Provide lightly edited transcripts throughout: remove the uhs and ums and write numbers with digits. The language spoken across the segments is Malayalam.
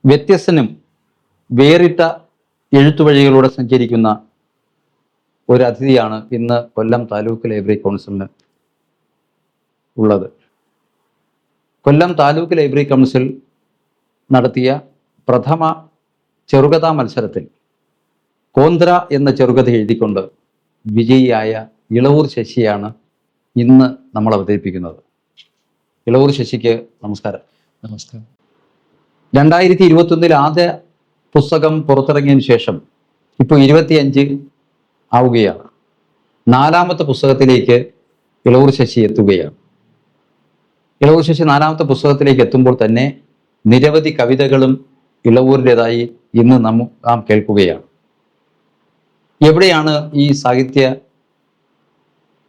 വ്യത്യസ്തനും വേറിട്ട എഴുത്തുവഴികളിലൂടെ സഞ്ചരിക്കുന്ന ഒരു അതിഥിയാണ് ഇന്ന് കൊല്ലം താലൂക്ക് ലൈബ്രറി കൗൺസിലിന് ഉള്ളത്. കൊല്ലം താലൂക്ക് ലൈബ്രറി കൗൺസിൽ നടത്തിയ പ്രഥമ ചെറുകഥാ മത്സരത്തിൽ കോന്ത്ര എന്ന ചെറുകഥ എഴുതിക്കൊണ്ട് വിജയിയായ ഇളവൂർ ശശിയാണ് ഇന്ന് നമ്മൾ അവതരിപ്പിക്കുന്നത്. ഇളവൂർ ശശിക്ക് നമസ്കാരം. നമസ്കാരം. 2021 ആദ്യ പുസ്തകം പുറത്തിറങ്ങിയതിന് ശേഷം ഇപ്പോൾ 25 ആവുകയാണ്. 4ാമത്തെ പുസ്തകത്തിലേക്ക് ഇളവൂർ ശശി എത്തുകയാണ്. ഇളവൂർ ശശി 4ാമത്തെ പുസ്തകത്തിലേക്ക് എത്തുമ്പോൾ തന്നെ നിരവധി കവിതകളും ഇളവൂരിൻ്റെതായി ഇന്ന് നാം കേൾക്കുകയാണ്. എവിടെയാണ് ഈ സാഹിത്യ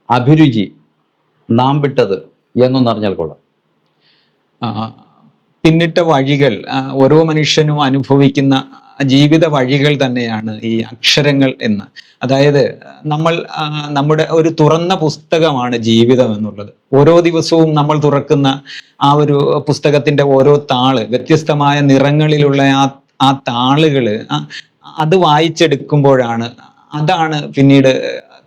അഭിരുചി നാം വിട്ടത് എന്നൊന്നറിഞ്ഞാൽ കൊള്ളാം. പിന്നിട്ട വഴികൾ, ഓരോ മനുഷ്യനും അനുഭവിക്കുന്ന ജീവിത വഴികൾ തന്നെയാണ് ഈ അക്ഷരങ്ങൾ എന്ന്. അതായത് നമ്മുടെ ഒരു തുറന്ന പുസ്തകമാണ് ജീവിതം എന്നുള്ളത്. ഓരോ ദിവസവും നമ്മൾ തുറക്കുന്ന ആ ഒരു പുസ്തകത്തിന്റെ ഓരോ താള്, വ്യത്യസ്തമായ നിറങ്ങളിലുള്ള ആ താളുകള്, അത് വായിച്ചെടുക്കുമ്പോഴാണ്, അതാണ് പിന്നീട്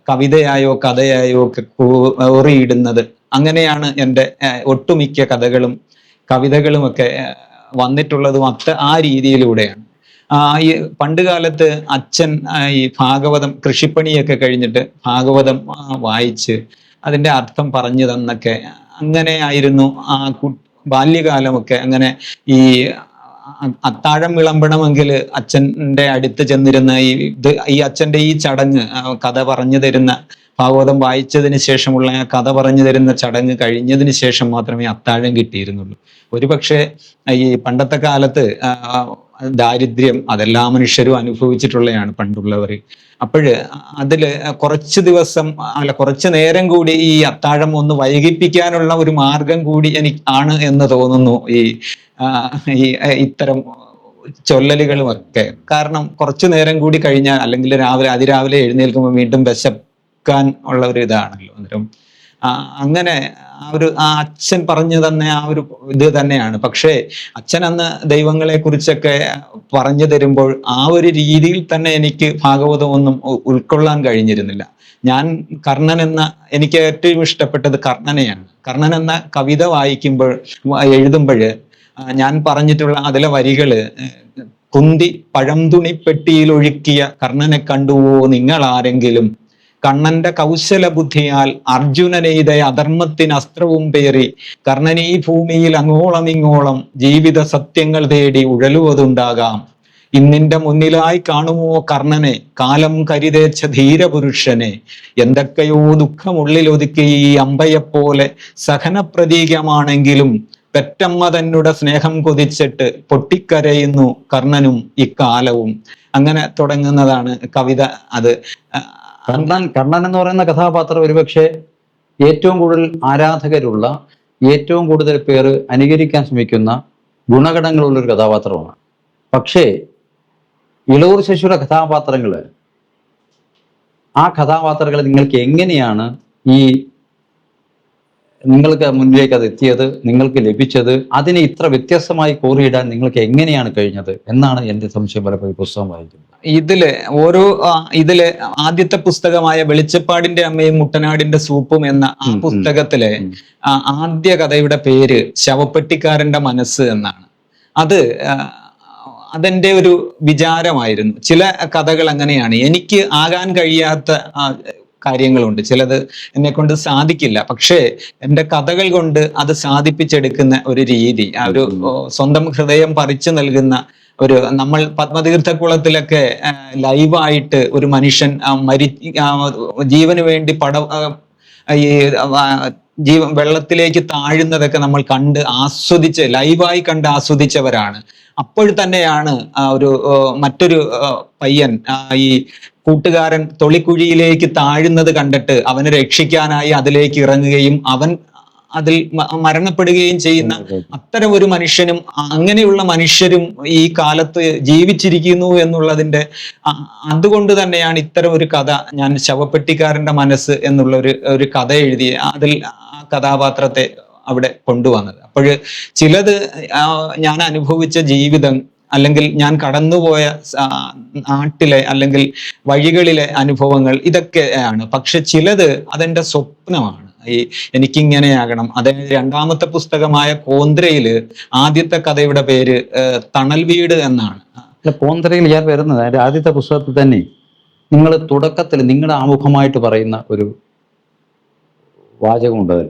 കവിതയായോ കഥയായോ ഒക്കെ കോറിയിടുന്നത്. അങ്ങനെയാണ് എൻ്റെ ഒട്ടുമിക്ക കഥകളും കവിതകളുമൊക്കെ വന്നിട്ടുള്ളതും ആ രീതിയിലൂടെയാണ്. ഈ പണ്ട് കാലത്ത് അച്ഛൻ ഈ ഭാഗവതം, കൃഷിപ്പണിയൊക്കെ കഴിഞ്ഞിട്ട് ഭാഗവതം വായിച്ച് അതിൻ്റെ അർത്ഥം പറഞ്ഞു തന്നൊക്കെ അങ്ങനെ ആയിരുന്നു ആ ബാല്യകാലമൊക്കെ. അങ്ങനെ അത്താഴം വിളമ്പണമെങ്കിൽ അച്ഛൻ്റെ അടുത്ത് ചെന്നിരുന്ന ഈ അച്ഛൻ്റെ ഈ ചടങ്ങ്, കഥ പറഞ്ഞു തരുന്ന, ഭാഗവതം വായിച്ചതിന് ശേഷമുള്ള ആ കഥ പറഞ്ഞു തരുന്ന ചടങ്ങ് കഴിഞ്ഞതിന് ശേഷം മാത്രമേ അത്താഴം കിട്ടിയിരുന്നുള്ളൂ. ഒരുപക്ഷെ ഈ പണ്ടത്തെ കാലത്ത് ദാരിദ്ര്യം അതെല്ലാ മനുഷ്യരും അനുഭവിച്ചിട്ടുള്ളതാണ് പണ്ടുള്ളവർ. അപ്പോഴ് അതില് കുറച്ച് നേരം കൂടി ഈ അത്താഴം ഒന്ന് വൈകിപ്പിക്കാനുള്ള ഒരു മാർഗം കൂടി ആണ് എന്ന് തോന്നുന്നു ഈ ഇത്തരം ചൊല്ലലുകളുമൊക്കെ. കാരണം കുറച്ചു നേരം കൂടി കഴിഞ്ഞാൽ, അല്ലെങ്കിൽ അതിരാവിലെ എഴുന്നേൽക്കുമ്പോൾ വീണ്ടും വിശക്കാൻ ഉള്ള ഒരു ഇതാണല്ലോ. അന്നേരം അങ്ങനെ ആ അച്ഛൻ പറഞ്ഞു തന്നെ ആ ഒരു ഇത് തന്നെയാണ്. പക്ഷേ അച്ഛൻ അന്ന് ദൈവങ്ങളെ കുറിച്ചൊക്കെ പറഞ്ഞു തരുമ്പോൾ ആ ഒരു രീതിയിൽ തന്നെ എനിക്ക് ഭാഗവതം ഒന്നും ഉൾക്കൊള്ളാൻ കഴിഞ്ഞിരുന്നില്ല. ഞാൻ എനിക്ക് ഏറ്റവും ഇഷ്ടപ്പെട്ടത് കർണനെയാണ്. കർണൻ എന്ന കവിത എഴുതുമ്പോൾ ഞാൻ പറഞ്ഞിട്ടുള്ള അതിലെ വരികള്: കുന്തി പഴംതുണിപ്പെട്ടിയിൽ ഒഴുക്കിയ കർണനെ കണ്ടുവോ നിങ്ങൾ ആരെങ്കിലും, കണ്ണന്റെ കൗശല ബുദ്ധിയാൽ അർജുനനെയ്ത അധർമ്മത്തിന് അസ്ത്രവും പേറി കർണനീ ഭൂമിയിൽ അങ്ങോളം ഇങ്ങോളം ജീവിത സത്യങ്ങൾ തേടി ഉഴലുവതുണ്ടാകാം. ഇന്നിന്റെ മുന്നിലായി കാണുമോ കർണനെ, കാലം കരുതേച്ച ധീരപുരുഷനെ, എന്തൊക്കെയോ ദുഃഖമുള്ളിലൊതുക്കി ഈ അമ്പയെപ്പോലെ സഹന പ്രതീകമാണെങ്കിലും പെറ്റമ്മ തന്നെ സ്നേഹം കൊതിച്ചിട്ട് പൊട്ടിക്കരയുന്നു കർണനും ഇക്കാലവും. അങ്ങനെ തുടങ്ങുന്നതാണ് കവിത. അത് കർണൻ എന്ന് പറയുന്ന കഥാപാത്രം ഒരുപക്ഷെ ഏറ്റവും കൂടുതൽ ആരാധകരുള്ള, ഏറ്റവും കൂടുതൽ പേര് അനുകരിക്കാൻ ശ്രമിക്കുന്ന ഗുണഗണങ്ങളുള്ളൊരു കഥാപാത്രമാണ്. പക്ഷേ ഇളവൂർ ശശിയുടെ ആ കഥാപാത്രങ്ങളെ നിങ്ങൾക്ക് എങ്ങനെയാണ് നിങ്ങൾക്ക് മുന്നിലേക്ക് അത് എത്തിയത്, നിങ്ങൾക്ക് ലഭിച്ചത്, അതിനെ ഇത്ര വ്യത്യസ്തമായി കോറിയിടാൻ നിങ്ങൾക്ക് എങ്ങനെയാണ് കഴിഞ്ഞത് എന്നാണ് എൻ്റെ സംശയം. പലപ്പോഴും പുസ്തകം വായിക്കുന്നത് ഇതില് ആദ്യത്തെ പുസ്തകമായ വെളിച്ചപ്പാടിന്റെ അമ്മയും മുട്ടനാടിന്റെ സൂപ്പും എന്ന ആ പുസ്തകത്തിലെ ആദ്യ കഥയുടെ പേര് ശവപ്പെട്ടിക്കാരന്റെ മനസ്സ് എന്നാണ്. അതെന്റെ ഒരു വിചാരമായിരുന്നു. ചില കഥകൾ അങ്ങനെയാണ്, എനിക്ക് ആകാൻ കഴിയാത്ത കാര്യങ്ങളുണ്ട്, ചിലത് എന്നെ കൊണ്ട് സാധിക്കില്ല. പക്ഷേ എൻ്റെ കഥകൾ കൊണ്ട് അത് സാധിപ്പിച്ചെടുക്കുന്ന ഒരു രീതി, ആ ഒരു സ്വന്തം ഹൃദയം പറിച്ചു നൽകുന്ന നമ്മൾ പത്മതീർത്ഥക്കുളത്തിലൊക്കെ ലൈവായിട്ട് ഒരു മനുഷ്യൻ ജീവന് വേണ്ടി വെള്ളത്തിലേക്ക് താഴുന്നതൊക്കെ നമ്മൾ ലൈവായി കണ്ട് ആസ്വദിച്ചവരാണ്. അപ്പോൾ തന്നെയാണ് മറ്റൊരു പയ്യൻ, ഈ കൂട്ടുകാരൻ തൊളിക്കുഴിയിലേക്ക് താഴുന്നത് കണ്ടിട്ട് അവനെ രക്ഷിക്കാനായി അതിലേക്ക് ഇറങ്ങുകയും അവൻ അതിൽ മരണപ്പെടുകയും ചെയ്യുന്ന അത്തരം ഒരു മനുഷ്യനും, അങ്ങനെയുള്ള മനുഷ്യരും ഈ കാലത്ത് ജീവിച്ചിരിക്കുന്നു എന്നുള്ളതിന്റെ അതുകൊണ്ട് തന്നെയാണ് ഇത്തരം ഒരു കഥ ഞാൻ ശവപ്പെട്ടിക്കാരന്റെ മനസ്സ് എന്നുള്ള ഒരു കഥ എഴുതി അതിൽ ആ കഥാപാത്രത്തെ അവിടെ കൊണ്ടുവന്നത്. അപ്പോൾ ചിലത് ഞാൻ അനുഭവിച്ച ജീവിതം അല്ലെങ്കിൽ ഞാൻ കടന്നുപോയ നാട്ടിലെ അല്ലെങ്കിൽ വഴികളിലെ അനുഭവങ്ങൾ ഇതൊക്കെയാണ്. പക്ഷെ ചിലത് അതെന്റെ സ്വപ്നമാണ്. ഈ എനിക്കിങ്ങനെയാകണം. അതായത് രണ്ടാമത്തെ പുസ്തകമായ കോന്ത്രയില് ആദ്യത്തെ കഥയുടെ പേര് തണൽ വീട് എന്നാണ്. കോന്തരയിൽ ഞാൻ വരുന്നത് അതിന്റെ ആദ്യത്തെ പുസ്തകത്തിൽ തന്നെ നിങ്ങൾ തുടക്കത്തിൽ നിങ്ങളുടെ ആമുഖമായിട്ട് പറയുന്ന ഒരു വാചകമുണ്ട് അതിൽ.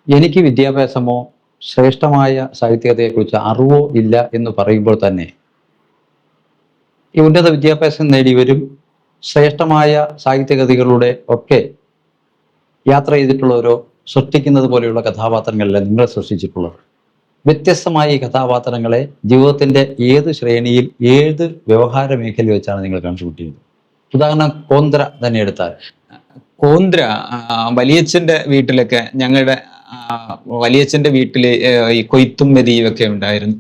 എനിക്ക് വിദ്യാഭ്യാസമോ ശ്രേഷ്ഠമായ സാഹിത്യകതയെക്കുറിച്ച് അറിവോ ഇല്ല എന്ന് പറയുമ്പോൾ തന്നെ ഈ ഉന്നത വിദ്യാഭ്യാസം നേടിയവരും ശ്രേഷ്ഠമായ സാഹിത്യകൃതികളുടെ ഒക്കെ യാത്ര ചെയ്തിട്ടുള്ളവരോ സൃഷ്ടിക്കുന്നത് പോലെയുള്ള കഥാപാത്രങ്ങളല്ല നിങ്ങൾ സൃഷ്ടിച്ചിട്ടുള്ളത്. വ്യത്യസ്തമായ ഈ കഥാപാത്രങ്ങളെ ജീവിതത്തിന്റെ ഏത് ശ്രേണിയിൽ ഏത് വ്യവഹാര മേഖലയിൽ വെച്ചാണ് നിങ്ങൾ കണ്ടുപിടിക്കുന്നത്? ഉദാഹരണം കോന്ത്ര തന്നെ എടുത്താൽ, കോന്ത്ര വലിയച്ഛന്റെ വീട്ടിലൊക്കെ ഞങ്ങളുടെ വലിയച്ഛന്റെ വീട്ടില് ഈ കൊയ്ത്തും മെതിയും ഒക്കെ ഉണ്ടായിരുന്നു.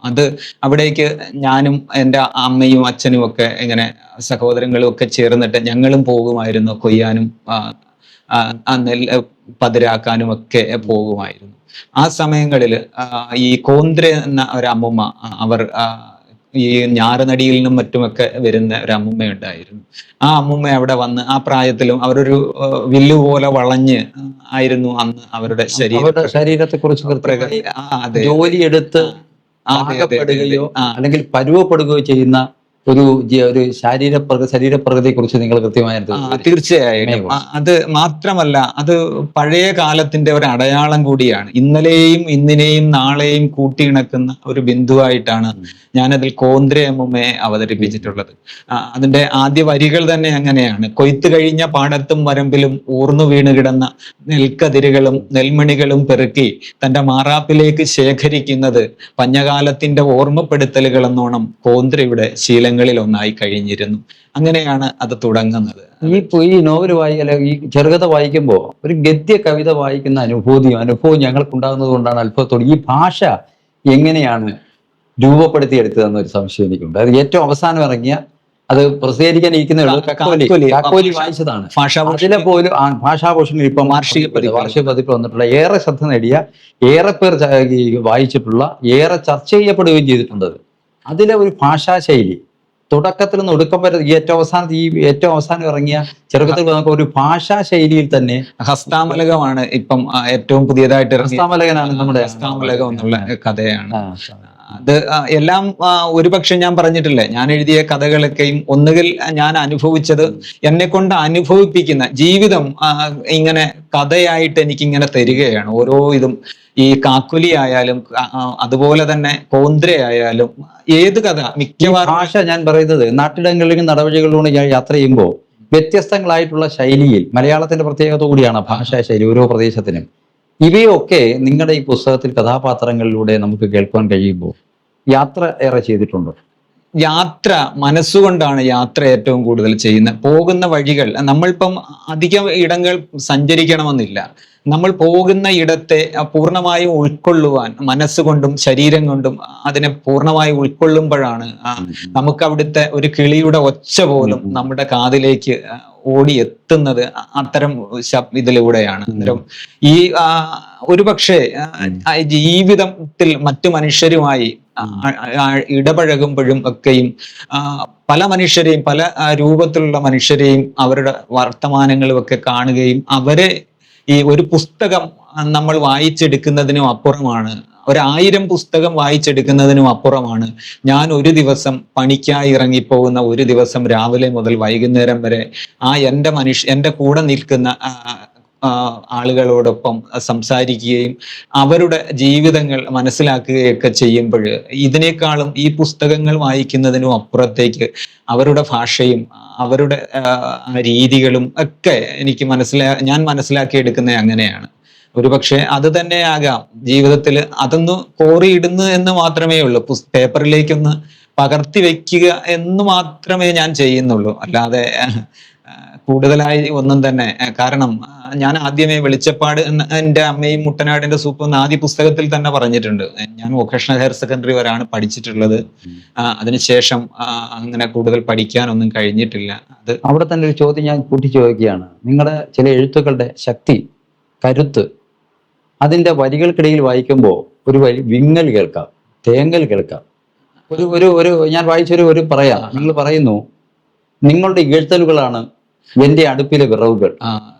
അത് അവിടേക്ക് ഞാനും എൻ്റെ അമ്മയും അച്ഛനും ഒക്കെ ഇങ്ങനെ സഹോദരങ്ങളും ഒക്കെ ചേർന്നിട്ട് ഞങ്ങളും പോകുമായിരുന്നു. കൊയ്യാനും നെല്ല് പതിരാക്കാനും ഒക്കെ പോകുമായിരുന്നു. ആ സമയങ്ങളിൽ ഈ കോന്ത്ര എന്ന ഒരു അമ്മുമ്മ, അവർ ഈ ഞാറുനടിയിൽ നിന്നും മറ്റുമൊക്കെ വരുന്ന ഒരു അമ്മുമ്മ ഉണ്ടായിരുന്നു. ആ അമ്മുമ്മ അവിടെ വന്ന് ആ പ്രായത്തിലും അവരൊരു വില്ലു പോലെ വളഞ്ഞ് ആയിരുന്നു അന്ന് അവരുടെ ശരീരത്തെ കുറിച്ച് ജോലിയെടുത്ത് ആകപ്പെടുകയോ അല്ലെങ്കിൽ പരുവപ്പെടുകയോ ചെയ്യുന്ന ഒരു ശരീരപ്രകൃതിയെ കുറിച്ച് നിങ്ങൾ കൃത്യമായി തീർച്ചയായും. അത് മാത്രമല്ല, അത് പഴയ കാലത്തിന്റെ ഒരു അടയാളം കൂടിയാണ്. ഇന്നലെയും ഇന്നിനെയും നാളെയും കൂട്ടിയിണക്കുന്ന ഒരു ബിന്ദുവായിട്ടാണ് ഞാനതിൽ കോന്ത്ര അമ്മുമ്മയെ അവതരിപ്പിച്ചിട്ടുള്ളത്. അതിന്റെ ആദ്യ വരികൾ തന്നെ അങ്ങനെയാണ്. കൊയ്ത്ത് കഴിഞ്ഞ പാടത്തും വരമ്പിലും ഊർന്നു വീണ് കിടന്ന നെൽക്കതിരുകളും നെൽമണികളും പെറുക്കി തന്റെ മാറാപ്പിലേക്ക് ശേഖരിക്കുന്നത് പഞ്ഞകാലത്തിന്റെ ഓർമ്മപ്പെടുത്തലുകൾ എന്നോണം കോന്ത്രയുടെ ശീലങ്ങളിൽ ഒന്നായി കഴിഞ്ഞിരുന്നു. അങ്ങനെയാണ് അത് തുടങ്ങുന്നത്. ഈ നോവൽ ഈ ചെറുകഥ വായിക്കുമ്പോൾ ഒരു ഗദ്യ കവിത വായിക്കുന്ന അനുഭവവും ഞങ്ങൾക്കുണ്ടാകുന്നത് കൊണ്ടാണ് അത്ഭുതത്തോടെ ഈ ഭാഷ എങ്ങനെയാണ് രൂപപ്പെടുത്തിയെടുത്തതെന്ന് ഒരു സംശയം എനിക്കുണ്ട്. അത് ഏറ്റവും അവസാനം ഇറങ്ങിയ, അത് പ്രസിദ്ധീകരിക്കാനിരിക്കുന്ന കാക്കോലി വായിച്ചതാണ്. അതിലെ പോലും ഭാഷാഭൂഷണം ഇപ്പം വാർഷിക പതിപ്പ് വന്നിട്ടുള്ള, ഏറെ ശ്രദ്ധ നേടിയ, ഏറെ പേർ വായിച്ചിട്ടുള്ള, ഏറെ ചർച്ച ചെയ്യപ്പെടുകയും ചെയ്തിട്ടുണ്ട്. അതിലെ ഒരു ഭാഷാശൈലി തുടക്കത്തിൽ നിന്ന് ഒടുക്കം വരെ ഏറ്റവും അവസാനം ഇറങ്ങിയ ചെറുപ്പത്തിൽ നമുക്ക് ഒരു ഭാഷാ ശൈലിയിൽ തന്നെ. ഹസ്താമലകമാണ് ഇപ്പം ഏറ്റവും പുതിയതായിട്ട് ഹസ്താമലകനാണ് നമ്മുടെ ഹസ്താമലകം എന്നുള്ള കഥയാണ്. അത് എല്ലാം ഒരുപക്ഷെ ഞാൻ പറഞ്ഞിട്ടില്ലേ, ഞാൻ എഴുതിയ കഥകളൊക്കെയും ഒന്നുകിൽ ഞാൻ അനുഭവിച്ചത്, എന്നെ കൊണ്ട് അനുഭവിപ്പിക്കുന്ന ജീവിതം ഇങ്ങനെ കഥയായിട്ട് എനിക്കിങ്ങനെ തരികയാണ്. ഓരോ ഇതും ഈ കാക്കുലി ആയാലും അതുപോലെ തന്നെ കോന്ത്ര ആയാലും ഏത് കഥ മിക്കവാറും ഭാഷ ഞാൻ പറയുന്നത് നാട്ടിടങ്ങളിലും നടവഴികളിലൂടെ ഞാൻ യാത്ര ചെയ്യുമ്പോൾ വ്യത്യസ്തങ്ങളായിട്ടുള്ള ശൈലിയിൽ, മലയാളത്തിന്റെ പ്രത്യേകത കൂടിയാണ് ഭാഷാ ശൈലി ഓരോ പ്രദേശത്തിനും. ഇവയൊക്കെ നിങ്ങളുടെ ഈ പുസ്തകത്തിൽ കഥാപാത്രങ്ങളിലൂടെ നമുക്ക് കേൾക്കാൻ കഴിയുമ്പോൾ യാത്ര ഏറെ ചെയ്തിട്ടുണ്ടോ? യാത്ര മനസ്സുകൊണ്ടാണ് യാത്ര ഏറ്റവും കൂടുതൽ ചെയ്യുന്നത്. പോകുന്ന വഴികൾ, നമ്മളിപ്പം അധികം ഇടങ്ങൾ സഞ്ചരിക്കണമെന്നില്ല. നമ്മൾ പോകുന്ന ഇടത്തെ പൂർണ്ണമായും ഉൾക്കൊള്ളുവാൻ മനസ്സുകൊണ്ടും ശരീരം കൊണ്ടും അതിനെ പൂർണ്ണമായി ഉൾക്കൊള്ളുമ്പോഴാണ് നമുക്ക് അവിടുത്തെ ഒരു കിളിയുടെ ഒച്ച പോലും നമ്മുടെ കാതിലേക്ക് ഓടി എത്തുന്നത്. അത്തരം ഇതിലൂടെയാണ്. അന്നേരം ഈ ഒരുപക്ഷെ ജീവിതത്തിൽ മറ്റു മനുഷ്യരുമായി ഇടപഴകുമ്പോഴും ഒക്കെയും പല മനുഷ്യരെയും, പല രൂപത്തിലുള്ള മനുഷ്യരെയും അവരുടെ വർത്തമാനങ്ങളും ഒക്കെ കാണുകയും അവരെ ഈ ഒരു പുസ്തകം നമ്മൾ വായിച്ചെടുക്കുന്നതിനും അപ്പുറമാണ്, 1000 പുസ്തകം വായിച്ചെടുക്കുന്നതിനും അപ്പുറമാണ് ഞാൻ ഒരു ദിവസം പണിക്കായി ഇറങ്ങിപ്പോകുന്ന ഒരു ദിവസം രാവിലെ മുതൽ വൈകുന്നേരം വരെ എൻ്റെ കൂടെ നിൽക്കുന്ന ആളുകളോടൊപ്പം സംസാരിക്കുകയും അവരുടെ ജീവിതങ്ങൾ മനസ്സിലാക്കുകയൊക്കെ ചെയ്യുമ്പോൾ ഇതിനേക്കാളും ഈ പുസ്തകങ്ങൾ വായിക്കുന്നതിനും അപ്പുറത്തേക്ക് അവരുടെ ഭാഷയും അവരുടെ രീതികളും ഒക്കെ എനിക്ക് ഞാൻ മനസ്സിലാക്കിയെടുക്കുന്നത് അങ്ങനെയാണ്. ഒരുപക്ഷെ അത് തന്നെയാകാം ജീവിതത്തിൽ അതൊന്ന് കോറിയിടുന്നു എന്ന് മാത്രമേ ഉള്ളൂ. പേപ്പറിലേക്കൊന്ന് പകർത്തി വെക്കുക എന്ന് മാത്രമേ ഞാൻ ചെയ്യുന്നുള്ളൂ. അല്ലാതെ കൂടുതലായി ഒന്നും തന്നെ. കാരണം ഞാൻ ആദ്യമേ വെളിച്ചപ്പാട് എൻ്റെ അമ്മയും മുട്ടനാടിന്റെ സൂപ്പ് എന്ന ആദ്യ പുസ്തകത്തിൽ തന്നെ പറഞ്ഞിട്ടുണ്ട്. ഞാൻ വൊക്കേഷണൽ ഹയർ സെക്കൻഡറി വരെയാണ് പഠിച്ചിട്ടുള്ളത്. അതിനുശേഷം അങ്ങനെ കൂടുതൽ പഠിക്കാനൊന്നും കഴിഞ്ഞിട്ടില്ല. അത് അവിടെ തന്നെ ഒരു ചോദ്യം ഞാൻ കൂട്ടി ചോദിക്കുകയാണ്. നിങ്ങളുടെ ചില എഴുത്തുകളുടെ ശക്തി, കരുത്ത്, അതിൻ്റെ വരികൾക്കിടയിൽ വായിക്കുമ്പോൾ ഒരു വിങ്ങൽ കേൾക്കാം, തേങ്ങൽ കേൾക്കാം. ഒരു ഞാൻ വായിച്ചൊരു പറയാം. നിങ്ങൾ പറയുന്നു, നിങ്ങളുടെ ഇകഴ്ത്തലുകളാണ് എന്റെ അടുപ്പിലെ വിറവുകൾ,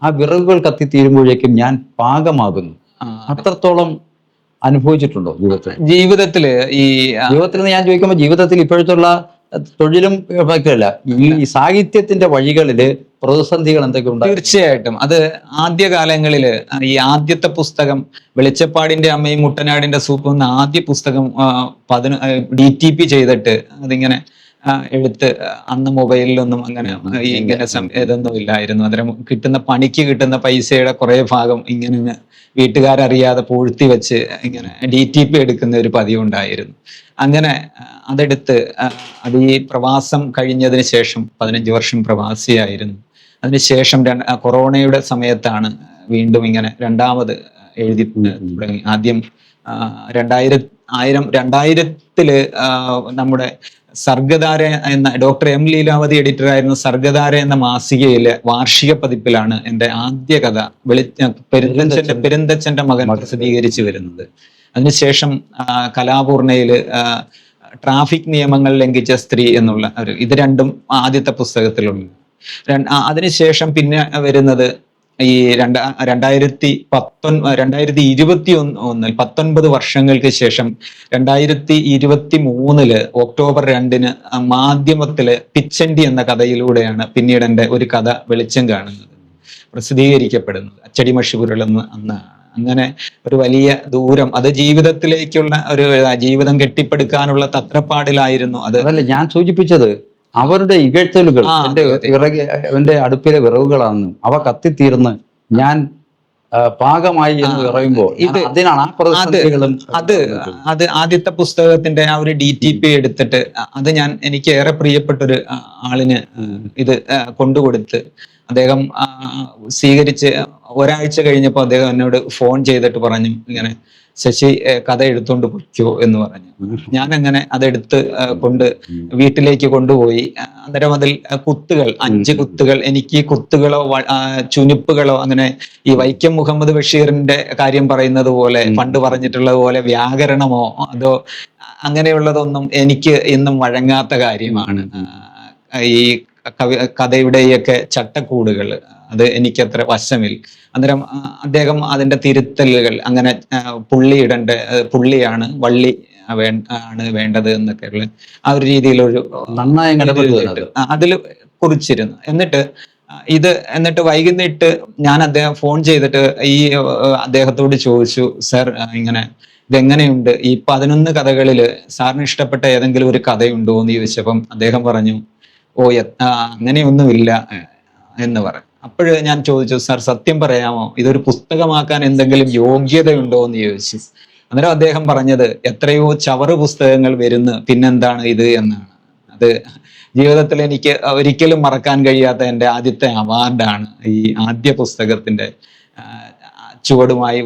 ആ വിറവുകൾ കത്തിത്തീരുമ്പോഴേക്കും ഞാൻ പാകമാകുന്നു. അത്രത്തോളം അനുഭവിച്ചിട്ടുണ്ടോ ജീവിതത്തില്? ജീവിതത്തിൽ ഞാൻ ചോദിക്കുമ്പോൾ ജീവിതത്തിൽ ഇപ്പോഴത്തുള്ള തൊഴിലും ബാക്കിയല്ല, ഈ സാഹിത്യത്തിന്റെ വഴികളില് പ്രതിസന്ധികൾ എന്തൊക്കെ ഉണ്ട്? തീർച്ചയായിട്ടും. അത് ആദ്യകാലങ്ങളില് ഈ ആദ്യത്തെ പുസ്തകം വെളിച്ചപ്പാടിന്റെ അമ്മയും മുട്ടനാടിന്റെ സൂപ്പും എന്ന ആദ്യ പുസ്തകം DTP ചെയ്തിട്ട് അതിങ്ങനെ എടുത്ത്, അന്ന് മൊബൈലിലൊന്നും അങ്ങനെ ഇങ്ങനെ ഇതൊന്നും ഇല്ലായിരുന്നു. അന്നേരം പണിക്ക് കിട്ടുന്ന പൈസയുടെ കുറെ ഭാഗം ഇങ്ങനെ വീട്ടുകാരറിയാതെ പൂഴ്ത്തി വെച്ച് ഇങ്ങനെ DTP എടുക്കുന്ന ഒരു പതിവുണ്ടായിരുന്നു. അങ്ങനെ അതെടുത്ത് അത് ഈ പ്രവാസം കഴിഞ്ഞതിന് ശേഷം 15 വർഷം പ്രവാസിയായിരുന്നു. അതിനുശേഷം കൊറോണയുടെ സമയത്താണ് വീണ്ടും ഇങ്ങനെ രണ്ടാമത് എഴുതി തുടങ്ങി. ആദ്യം 2000 നമ്മുടെ സർഗധാര എന്ന ഡോക്ടർ M ലീലാവതി എഡിറ്റർ ആയിരുന്ന സർഗധാര എന്ന മാസികയിലെ വാർഷിക പതിപ്പിലാണ് എൻ്റെ ആദ്യ കഥ പെരുന്തച്ഛന്റെ മകൻ പ്രസിദ്ധീകരിച്ചു വരുന്നത്. അതിനുശേഷം കലാപൂർണയില് ട്രാഫിക് നിയമങ്ങൾ ലംഘിച്ച സ്ത്രീ എന്നുള്ള ഇത് രണ്ടും ആദ്യത്തെ പുസ്തകത്തിലുണ്ട്. അതിനുശേഷം പിന്നെ വരുന്നത് ഈ 2019 വർഷങ്ങൾക്ക് ശേഷം 2023 ഒക്ടോബർ 2 മാധ്യമത്തില് പിച്ചണ്ടി എന്ന കഥയിലൂടെയാണ് പിന്നീട് എൻ്റെ ഒരു കഥ വെളിച്ചം കാണുന്നത്, പ്രസിദ്ധീകരിക്കപ്പെടുന്നത്. അച്ചടി മഷിപുരളെന്ന് അന്നാണ്. അങ്ങനെ ഒരു വലിയ ദൂരം, അത് ജീവിതത്തിലേക്കുള്ള ഒരു ജീവിതം കെട്ടിപ്പടുക്കാനുള്ള തത്രപ്പാടിലായിരുന്നു. അതല്ല ഞാൻ സൂചിപ്പിച്ചത്, അവരുടെ ഇകഴ്ത്തലുകൾ എന്റെ അടുപ്പിലെ വിറവുകളാണെന്നും അവ കത്തിത്തീർന്ന് ഞാൻ പാകമായി എന്ന് പറയുമ്പോൾ അതിനാണ് ആ പ്രതിസന്ധികളും. അത് ആദ്യത്തെ പുസ്തകത്തിന്റെ ആ ഒരു DTP എടുത്തിട്ട് എനിക്ക് ഏറെ പ്രിയപ്പെട്ടൊരു ആളിന് ഇത് കൊണ്ടുകൊടുത്ത് അദ്ദേഹം സ്വീകരിച്ച് ഒരാഴ്ച കഴിഞ്ഞപ്പോൾ അദ്ദേഹം എന്നോട് ഫോൺ ചെയ്തിട്ട് പറഞ്ഞു, ഇങ്ങനെ ശശി കഥ എടുത്തോണ്ട് പൊയ്ക്കോ എന്ന് പറഞ്ഞു. ഞാൻ അങ്ങനെ അതെടുത്ത് കൊണ്ട് വീട്ടിലേക്ക് കൊണ്ടുപോയി. അന്നേരം അതിൽ കുത്തുകൾ, 5 കുത്തുകൾ, എനിക്ക് കുത്തുകളോ ചുനിപ്പുകളോ അങ്ങനെ ഈ വൈക്കം മുഹമ്മദ് ബഷീറിന്റെ കാര്യം പറയുന്നത് പോലെ, പണ്ട് പറഞ്ഞിട്ടുള്ളത് പോലെ വ്യാകരണമോ അതോ അങ്ങനെയുള്ളതൊന്നും എനിക്ക് ഇന്നും വഴങ്ങാത്ത കാര്യമാണ്. ഈ കഥയുടെയൊക്കെ ചട്ടക്കൂടുകൾ അത് എനിക്കത്ര വശമില്ല. അന്നേരം അദ്ദേഹം അതിന്റെ തിരുത്തലുകൾ, അങ്ങനെ പുള്ളിയാണ് വള്ളി ആണ് വേണ്ടത് എന്നൊക്കെയുള്ള ആ ഒരു രീതിയിലൊരു അതിൽ കുറിച്ചിരുന്നു. എന്നിട്ട് വൈകുന്നേരത്ത് ഞാൻ ഫോൺ ചെയ്തിട്ട് അദ്ദേഹത്തോട് ചോദിച്ചു, സർ ഇങ്ങനെ ഇതെങ്ങനെയുണ്ട്, ഈ 11 കഥകളില് സാറിന് ഇഷ്ടപ്പെട്ട ഏതെങ്കിലും ഒരു കഥയുണ്ടോ എന്ന് ചോദിച്ചപ്പം അദ്ദേഹം പറഞ്ഞു, അങ്ങനെയൊന്നുമില്ല എന്ന് പറഞ്ഞു. അപ്പോഴ് ഞാൻ ചോദിച്ചു, സാർ സത്യം പറയാമോ, ഇതൊരു പുസ്തകമാക്കാൻ എന്തെങ്കിലും യോഗ്യതയുണ്ടോ എന്ന് ചോദിച്ചു. അന്നേരം അദ്ദേഹം പറഞ്ഞത്, എത്രയോ ചവറ് പുസ്തകങ്ങൾ വരുന്നു, പിന്നെന്താണ് ഇത് എന്നാണ്. അത് ജീവിതത്തിൽ എനിക്ക് ഒരിക്കലും മറക്കാൻ കഴിയാത്ത എൻ്റെ ആദ്യത്തെ അവാർഡാണ്. ഈ ആദ്യ പുസ്തകത്തിന്റെ ചുവടുമായി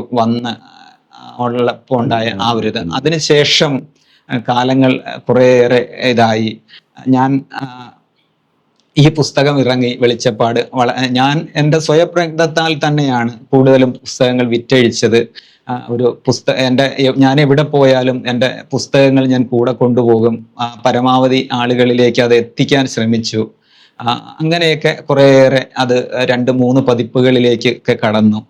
ഉള്ളപ്പോൾ ഉണ്ടായ ആ ഒരു ഇത്. അതിനുശേഷം കാലങ്ങൾ കുറേയേറെ ഇതായി. ഞാൻ ഈ പുസ്തകം ഇറങ്ങി വെളിച്ചപ്പാട് ഞാൻ എൻ്റെ സ്വയപ്രയത്നത്താൽ തന്നെയാണ് കൂടുതലും പുസ്തകങ്ങൾ വിറ്റഴിച്ചത്. ഞാൻ എവിടെ പോയാലും എൻ്റെ പുസ്തകങ്ങൾ ഞാൻ കൂടെ കൊണ്ടുപോകും. പരമാവധി ആളുകളിലേക്ക് അത് എത്തിക്കാൻ ശ്രമിച്ചു. അങ്ങനെയൊക്കെ കുറേയേറെ അത് 2-3 പതിപ്പുകളിലേക്കൊക്കെ കടന്നു.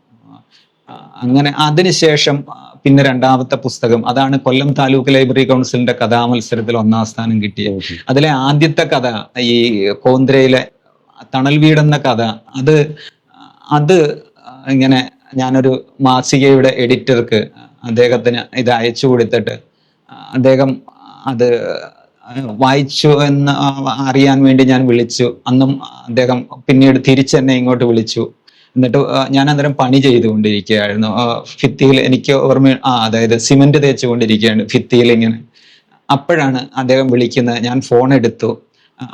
അങ്ങനെ അതിനുശേഷം പിന്നെ രണ്ടാമത്തെ പുസ്തകം, അതാണ് കൊല്ലം താലൂക്ക് ലൈബ്രറി കൗൺസിലിന്റെ കഥാമത്സരത്തിൽ 1ാം സ്ഥാനം കിട്ടിയത്. അതിലെ ആദ്യത്തെ കഥ ഈ കോന്ദ്രയിലെ തണൽ വീടെന്ന കഥ, അത് ഇങ്ങനെ ഞാനൊരു മാസികയുടെ എഡിറ്റർക്ക് അദ്ദേഹത്തിന് ഇത് അയച്ചു കൊടുത്തിട്ട് അദ്ദേഹം അത് വായിച്ചു എന്ന് അറിയാൻ വേണ്ടി ഞാൻ വിളിച്ചു. അന്നും അദ്ദേഹം പിന്നീട് തിരിച്ചെന്നെ ഇങ്ങോട്ട് വിളിച്ചു. എന്നിട്ട് ഞാൻ അന്നേരം പണി ചെയ്തുകൊണ്ടിരിക്കുകയായിരുന്നു ഭിത്തിയിൽ. എനിക്ക് അതായത് സിമെന്റ് തേച്ചുകൊണ്ടിരിക്കുകയാണ് ഭിത്തിയിൽ ഇങ്ങനെ. അപ്പോഴാണ് അദ്ദേഹം വിളിക്കുന്നത്. ഞാൻ ഫോൺ എടുത്തു.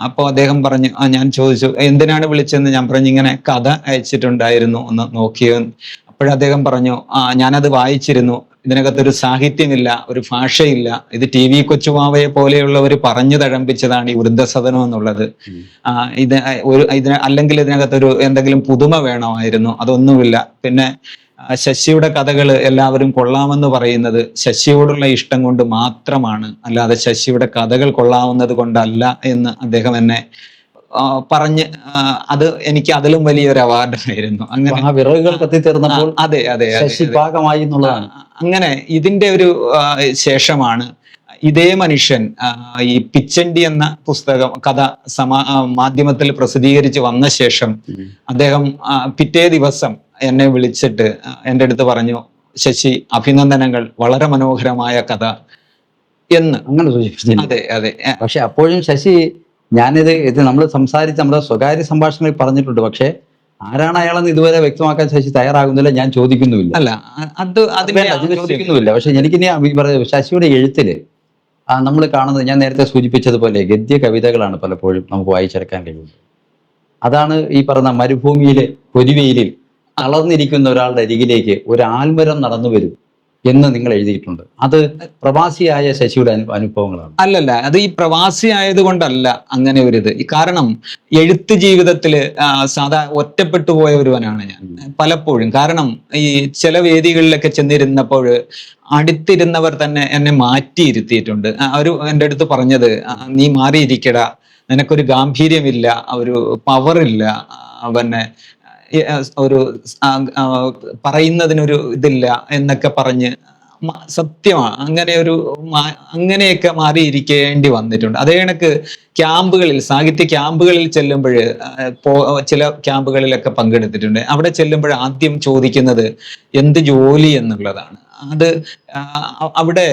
അപ്പോൾ അദ്ദേഹം പറഞ്ഞു, ഞാൻ ചോദിച്ചു എന്തിനാണ് വിളിച്ചതെന്ന്. ഞാൻ പറഞ്ഞു, ഇങ്ങനെ കഥ അയച്ചിട്ടുണ്ടായിരുന്നു, ഒന്ന് നോക്കിയോ. അപ്പോഴദ്ദേഹം പറഞ്ഞു, ഞാനത് വായിച്ചിരുന്നു, ഇതിനകത്തൊരു സാഹിത്യമില്ല, ഒരു ഭാഷയില്ല, ഇത് TV കൊച്ചുമാവയെ പോലെയുള്ളവർ പറഞ്ഞു തഴമ്പിച്ചതാണ് ഈ വൃദ്ധസദനം എന്നുള്ളത്. അല്ലെങ്കിൽ ഇതിനകത്തൊരു എന്തെങ്കിലും പുതുമ വേണമായിരുന്നു, അതൊന്നുമില്ല. പിന്നെ ശശിയുടെ കഥകൾ എല്ലാവരും കൊള്ളാമെന്ന് പറയുന്നത് ശശിയോടുള്ള ഇഷ്ടം കൊണ്ട് മാത്രമാണ്, അല്ലാതെ ശശിയുടെ കഥകൾ കൊള്ളാവുന്നത് കൊണ്ടല്ല എന്ന് അദ്ദേഹം എന്നെ പറഞ്ഞ് അത് എനിക്ക് അതിലും വലിയൊരു അവാർഡായിരുന്നു. അങ്ങനെ ആ വിറകുകൾ കത്തിത്തീർന്നപ്പോൾ അതെ അതെ ശശി പാകമായി എന്നുള്ളതാണ്. അങ്ങനെ ഇതിന്റെ ഒരു ശേഷമാണ് ഇതേ മനുഷ്യൻ ഈ പിച്ചണ്ടി എന്ന പുസ്തകം കഥ മാധ്യമത്തിൽ പ്രസിദ്ധീകരിച്ച് വന്ന ശേഷം അദ്ദേഹം പിറ്റേ ദിവസം എന്നെ വിളിച്ചിട്ട് എൻ്റെ അടുത്ത് പറഞ്ഞു, ശശി അഭിനന്ദനങ്ങൾ, വളരെ മനോഹരമായ കഥ എന്ന്. അങ്ങനെ സൂചിപ്പിച്ചു. അതെ അതെ. പക്ഷെ അപ്പോഴും ശശി, ഇത് നമ്മൾ സംസാരിച്ച് നമ്മുടെ സ്വകാര്യ സംഭാഷണങ്ങളിൽ പറഞ്ഞിട്ടുണ്ട്, പക്ഷെ ആരാണ് അയാളെന്ന് ഇതുവരെ വ്യക്തമാക്കാൻ ശശി തയ്യാറാകുന്നില്ല, ഞാൻ ചോദിക്കുന്നുമില്ല. അല്ല അത് അതിനെ ചോദിക്കുന്നുമില്ല. പക്ഷെ എനിക്കിനി ശശിയുടെ എഴുത്തില് നമ്മൾ കാണുന്നത്, ഞാൻ നേരത്തെ സൂചിപ്പിച്ചതുപോലെ ഗദ്യ കവിതകളാണ് പലപ്പോഴും നമുക്ക് വായിച്ചെടുക്കാൻ കഴിയുന്നത്. അതാണ് ഈ പറഞ്ഞ മരുഭൂമിയിലെ പൊരിവെയിലിൽ തളർന്നിരിക്കുന്ന ഒരാളുടെ അരികിലേക്ക് ഒരു ആൽമരം നടന്നു വരും എന്ന് നിങ്ങൾ എഴുതിയിട്ടുണ്ട്. അത് പ്രവാസിയായ ശശിയുടെ അനുഭവങ്ങളാണ്. അല്ലല്ല, അത് ഈ പ്രവാസി ആയതുകൊണ്ടല്ല അങ്ങനെ ഒരു ഇത്. കാരണം എഴുത്ത് ജീവിതത്തില് ഒറ്റപ്പെട്ടു പോയ ഒരുവനാണ് ഞാൻ പലപ്പോഴും. കാരണം ഈ ചില വേദികളിലൊക്കെ ചെന്നിരുന്നപ്പോൾ അടുത്തിരുന്നവർ തന്നെ എന്നെ മാറ്റിയിരുത്തിയിട്ടുണ്ട്. അവർ എൻ്റെ അടുത്ത് പറഞ്ഞത്, നീ മാറിയിരിക്കടാ, നിനക്കൊരു ഗാംഭീര്യമില്ല, ഒരു പവറില്ല, പിന്നെ ഒരു പറയുന്നതിനൊരു ഇതില്ല എന്നൊക്കെ പറഞ്ഞ്. സത്യമാണ്, അങ്ങനെയൊക്കെ മാറിയിരിക്കേണ്ടി വന്നിട്ടുണ്ട്. അതേ കണക്ക് ക്യാമ്പുകളിൽ, സാഹിത്യ ക്യാമ്പുകളിൽ ചെല്ലുമ്പോൾ, ചില ക്യാമ്പുകളിലൊക്കെ പങ്കെടുത്തിട്ടുണ്ട്. അവിടെ ചെല്ലുമ്പോൾ ആദ്യം ചോദിക്കുന്നത് എന്ത് ജോലി എന്നുള്ളതാണ്. അത് അവിടെ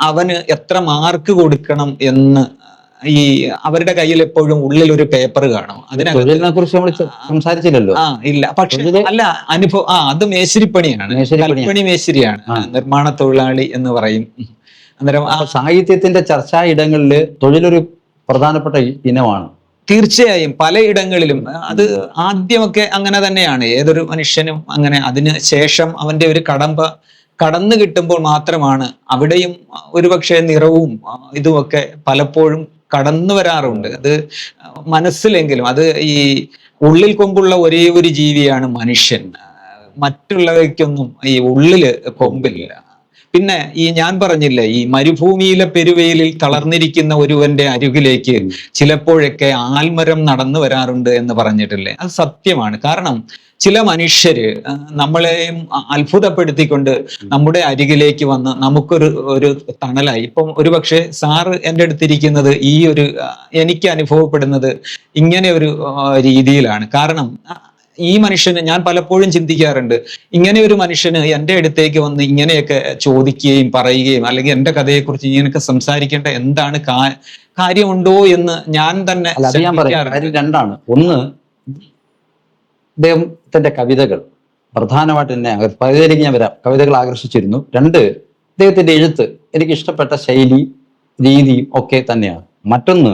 അവന് എത്ര മാർക്ക് കൊടുക്കണം എന്ന് അവരുടെ കയ്യിൽ എപ്പോഴും ഉള്ളിൽ ഒരു പേപ്പർ കാണും. അതിനെ കുറിച്ച് നമ്മൾ സംസാരിച്ചില്ലല്ലോ. ഇല്ല, പക്ഷെ അല്ല അനുഭവം. അത് മേശിരിപ്പണിയാണ്, കൽപ്പണി മേശിരിയാണ്, നിർമ്മാണ തൊഴിലാളി എന്ന് പറയും. അന്നേരം സാഹിത്യത്തിന്റെ ചർച്ചാ ഇടങ്ങളിൽ തൊഴിലൊരു പ്രധാനപ്പെട്ട ഇനമാണ്. തീർച്ചയായും പലയിടങ്ങളിലും അത് ആദ്യമൊക്കെ അങ്ങനെ തന്നെയാണ്. ഏതൊരു മനുഷ്യനും അങ്ങനെ. അതിന് ശേഷം അവന്റെ ഒരു കടന്നു കിട്ടുമ്പോൾ മാത്രമാണ് അവിടെയും ഒരുപക്ഷെ നിറവും ഇതുമൊക്കെ പലപ്പോഴും കടന്നു വരാറുണ്ട്. അത് മനസ്സിലെങ്കിലും, അത് ഈ ഉള്ളിൽ കൊമ്പുള്ള ഒരേ ഒരു ജീവിയാണ് മനുഷ്യൻ. മറ്റുള്ളവയ്ക്കൊന്നും ഈ ഉള്ളില് കൊമ്പില്ല. പിന്നെ ഞാൻ പറഞ്ഞില്ലേ, ഈ മരുഭൂമിയിലെ പെരുവെയിലിൽ തളർന്നിരിക്കുന്ന ഒരുവന്റെ അരികിലേക്ക് ചിലപ്പോഴൊക്കെ ആൽമരം നടന്നു വരാറുണ്ട് എന്ന് പറഞ്ഞിട്ടില്ലേ? അത് സത്യമാണ്. കാരണം ചില മനുഷ്യര് നമ്മളെയും അത്ഭുതപ്പെടുത്തിക്കൊണ്ട് നമ്മുടെ അരികിലേക്ക് വന്ന് നമുക്കൊരു തണലായി. ഇപ്പം ഒരുപക്ഷെ സാറ് എൻ്റെ അടുത്തിരിക്കുന്നത് എനിക്ക് അനുഭവപ്പെടുന്നത് ഇങ്ങനെ ഒരു രീതിയിലാണ്. കാരണം ഈ മനുഷ്യന്, ഞാൻ പലപ്പോഴും ചിന്തിക്കാറുണ്ട്, ഇങ്ങനെ ഒരു മനുഷ്യന് എൻ്റെ അടുത്തേക്ക് വന്ന് ഇങ്ങനെയൊക്കെ ചോദിക്കുകയും പറയുകയും, അല്ലെങ്കിൽ എൻ്റെ കഥയെക്കുറിച്ച് ഇങ്ങനെയൊക്കെ സംസാരിക്കേണ്ട എന്താണ് കാര്യമുണ്ടോ എന്ന് ഞാൻ തന്നെ രണ്ടാണ്. ഒന്ന്, അദ്ദേഹത്തിന്റെ കവിതകൾ പ്രധാനമായിട്ട് എന്നെ കവിതയിലേക്ക് ഞാൻ വരാം, കവിതകൾ ആകർഷിച്ചിരുന്നു. രണ്ട്, അദ്ദേഹത്തിന്റെ എഴുത്ത് എനിക്ക് ഇഷ്ടപ്പെട്ട ശൈലി രീതിയും ഒക്കെ തന്നെയാണ്. മറ്റൊന്ന്,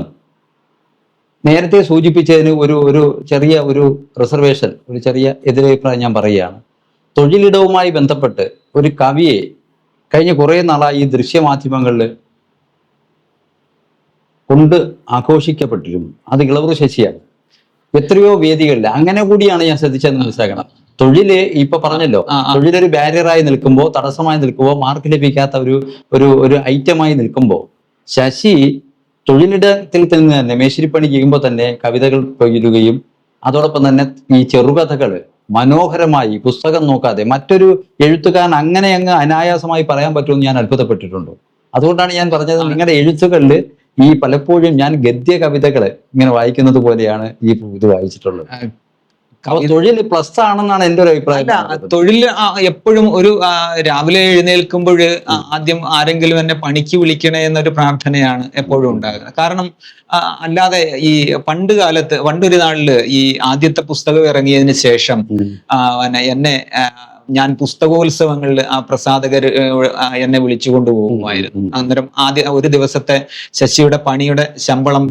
നേരത്തെ സൂചിപ്പിച്ചതിന് ഒരു ചെറിയ റിസർവേഷൻ, ഒരു ചെറിയ എതിരഭിപ്രായം ഞാൻ പറയുകയാണ്. തൊഴിലിടവുമായി ബന്ധപ്പെട്ട് ഒരു കവിയെ കഴിഞ്ഞ കുറേ നാളായി ഈ ദൃശ്യമാധ്യമങ്ങളിൽ കൊണ്ട് ആഘോഷിക്കപ്പെട്ടിരുന്നു. അത് ഇളവൂർ ശശിയാണ്. എത്രയോ വേദികളിൽ അങ്ങനെ കൂടിയാണ് ഞാൻ ശ്രദ്ധിച്ചതെന്ന് മനസ്സിലാക്കണം. തൊഴില് ഇപ്പൊ പറഞ്ഞല്ലോ, തൊഴിലൊരു ബാരിയറായി നിൽക്കുമ്പോൾ, തടസ്സമായി നിൽക്കുമ്പോൾ, മാർക്ക് ലഭിക്കാത്ത ഒരു ഐറ്റമായി നിൽക്കുമ്പോൾ, ശശി തൊഴിലിടത്തിൽ നിന്ന് തന്നെ മേശിരിപ്പണി ചെയ്യുമ്പോൾ തന്നെ കവിതകൾ പകരുകയും, അതോടൊപ്പം തന്നെ ഈ ചെറുകഥകൾ മനോഹരമായി പുസ്തകം നോക്കാതെ മറ്റൊരു എഴുത്തുകാരൻ അങ്ങനെ അങ്ങ് അനായാസമായി പറയാൻ പറ്റുമെന്ന് ഞാൻ അത്ഭുതപ്പെട്ടിട്ടുണ്ട്. അതുകൊണ്ടാണ് ഞാൻ പറഞ്ഞത്, നിങ്ങളുടെ എഴുത്തുകളിൽ ഈ പലപ്പോഴും ഞാൻ ഗദ്യ കവിതകള് ഇങ്ങനെ വായിക്കുന്നത് പോലെയാണ് ഈ ഇത് വായിച്ചിട്ടുള്ളത്. തൊഴിൽ പ്ലസ് ആണെന്നാണ് എൻ്റെ ഒരു അഭിപ്രായം. തൊഴിൽ എപ്പോഴും രാവിലെ എഴുന്നേൽക്കുമ്പോൾ ആദ്യം ആരെങ്കിലും എന്നെ പണിക്ക് വിളിക്കണേ എന്നൊരു പ്രാർത്ഥനയാണ് എപ്പോഴും ഉണ്ടാകുന്നത്. കാരണം അല്ലാതെ ഈ പണ്ടൊരു നാളില് ഈ ആദ്യത്തെ പുസ്തകം ഇറങ്ങിയതിന് ശേഷം എന്നെ ഞാൻ പുസ്തകോത്സവങ്ങളിൽ പ്രസാധകർ എന്നെ വിളിച്ചു കൊണ്ടുപോകുമായിരുന്നു. അന്നേരം ഒരു ദിവസത്തെ ശശിയുടെ പണിയുടെ ശമ്പളം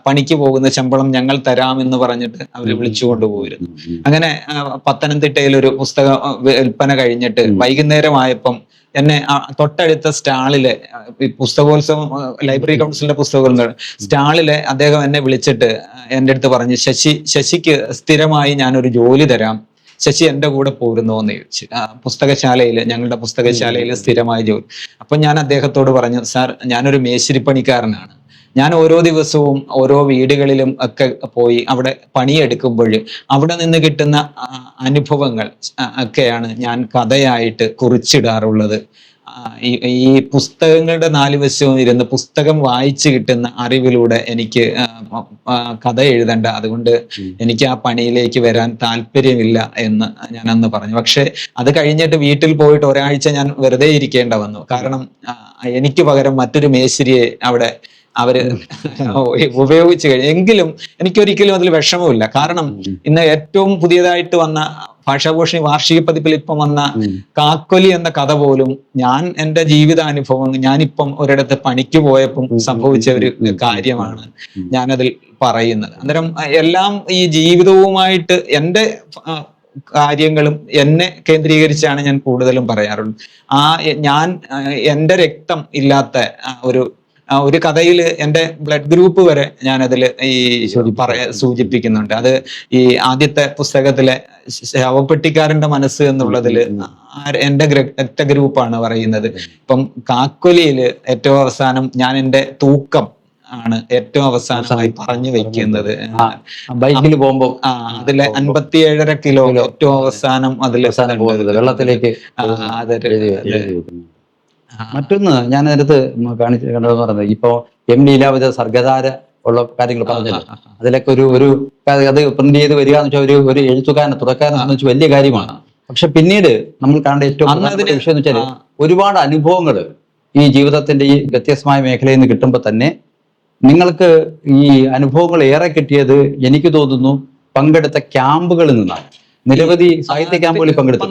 പണിക്ക് പോകുന്ന ശമ്പളം ഞങ്ങൾ തരാമെന്ന് പറഞ്ഞിട്ട് അവർ വിളിച്ചു കൊണ്ടുപോയിരുന്നു. അങ്ങനെ പത്തനംതിട്ടയിൽ ഒരു പുസ്തക വിൽപ്പന കഴിഞ്ഞിട്ട് വൈകുന്നേരമായപ്പം എന്നെ തൊട്ടടുത്ത സ്റ്റാളിലെ പുസ്തകോത്സവം, ലൈബ്രറി കൗൺസിലിന്റെ പുസ്തകോത്സവം സ്റ്റാളിലെ അദ്ദേഹം എന്നെ വിളിച്ചിട്ട് എൻ്റെ അടുത്ത് പറഞ്ഞു, ശശിക്ക് സ്ഥിരമായി ഞാനൊരു ജോലി തരാം, ശശി എൻ്റെ കൂടെ പോരുന്നോ എന്ന് ചോദിച്ചു. പുസ്തകശാലയിൽ, ഞങ്ങളുടെ പുസ്തകശാലയിൽ സ്ഥിരമായി ജോലി. അപ്പൊ ഞാൻ അദ്ദേഹത്തോട് പറഞ്ഞു, സാർ ഞാനൊരു മേശിരിപ്പണിക്കാരനാണ്, ഞാൻ ഓരോ ദിവസവും ഓരോ വീടുകളിലും ഒക്കെ പോയി അവിടെ പണിയെടുക്കുമ്പോൾ അവിടെ നിന്ന് കിട്ടുന്ന അനുഭവങ്ങൾ ഒക്കെയാണ് ഞാൻ കഥയായിട്ട് കുറിച്ചിടാറുള്ളത്. ഈ പുസ്തകങ്ങളുടെ നാല് വശവും ഇരുന്ന് പുസ്തകം വായിച്ചു കിട്ടുന്ന അറിവിലൂടെ എനിക്ക് കഥ എഴുതണ്ട, അതുകൊണ്ട് എനിക്ക് ആ പണിയിലേക്ക് വരാൻ താല്പര്യമില്ല എന്ന് ഞാൻ അന്ന് പറഞ്ഞു. പക്ഷെ അത് കഴിഞ്ഞിട്ട് വീട്ടിൽ പോയിട്ട് ഒരാഴ്ച ഞാൻ വെറുതെ ഇരിക്കേണ്ട വന്നു. കാരണം എനിക്ക് പകരം മറ്റൊരു മേശിരിയെ അവിടെ അവര് ഉപയോഗിച്ചു കഴിഞ്ഞു. എങ്കിലും എനിക്കൊരിക്കലും അതിൽ വിഷമമില്ല. കാരണം ഇന്ന് ഏറ്റവും പുതിയതായിട്ട് വന്ന ഭാഷാഭൂഷണി വാർഷിക പതിപ്പിൽ ഇപ്പം വന്ന കാക്കൊലി എന്ന കഥ പോലും ഞാൻ എൻ്റെ ജീവിതാനുഭവം, ഞാനിപ്പം ഒരിടത്ത് പണിക്ക് പോയപ്പം സംഭവിച്ച ഒരു കാര്യമാണ് ഞാനതിൽ പറയുന്നത്. അന്നേരം എല്ലാം ഈ ജീവിതവുമായിട്ട് എൻ്റെ കാര്യങ്ങളും എന്നെ കേന്ദ്രീകരിച്ചാണ് ഞാൻ കൂടുതലും പറയാറുള്ളത്. ഞാൻ എൻ്റെ രക്തം ഇല്ലാത്ത ഒരു കഥയിൽ എൻ്റെ ബ്ലഡ് ഗ്രൂപ്പ് വരെ ഞാനതിൽ ഈ സൂചിപ്പിക്കുന്നുണ്ട്. അത് ഈ ആദ്യത്തെ പുസ്തകത്തിലെ ശവപ്പെട്ടിക്കാരന്റെ മനസ്സ് എന്നുള്ളതില് എൻ്റെ രക്ത ഗ്രൂപ്പാണ് പറയുന്നത്. ഇപ്പം കാക്കൊലിയില് ഏറ്റവും അവസാനം ഞാൻ എൻ്റെ തൂക്കം ആണ് ഏറ്റവും അവസാനമായി പറഞ്ഞു വെക്കുന്നത്. ബൈക്കിൽ പോകുമ്പോ അതിലെ 57.5 കിലോ ഏറ്റവും അവസാനം അതിൽ വെള്ളത്തിലേക്ക്. മറ്റൊന്ന് ഞാൻ നേരത്ത് കണ്ടതെന്ന് പറയുന്നത്, ഇപ്പോ എം ലീലാവതി സർഗധാര ഉള്ള കാര്യങ്ങൾ പറഞ്ഞല്ലോ, അതിലൊക്കെ ഒരു അത് പ്രിന്റ് ചെയ്ത് വരിക എന്ന് വെച്ചാൽ ഒരു എഴുത്തുകാരനെ തുടക്കാരനെ വെച്ചാൽ വലിയ കാര്യമാണ്. പക്ഷെ പിന്നീട് നമ്മൾ കാണേണ്ട ഏറ്റവും പ്രധാനപ്പെട്ട വിഷയം എന്ന് വെച്ചാൽ ഒരുപാട് അനുഭവങ്ങൾ ഈ ജീവിതത്തിന്റെ ഈ വ്യത്യസ്തമായ മേഖലയിൽ നിന്ന് കിട്ടുമ്പോൾ തന്നെ നിങ്ങൾക്ക് ഈ അനുഭവങ്ങൾ ഏറെ കിട്ടിയത് എനിക്ക് തോന്നുന്നു പങ്കെടുത്ത ക്യാമ്പുകളിൽ നിന്നാണ്. നിരവധി സാഹിത്യ ക്യാമ്പുകളിൽ പങ്കെടുത്തു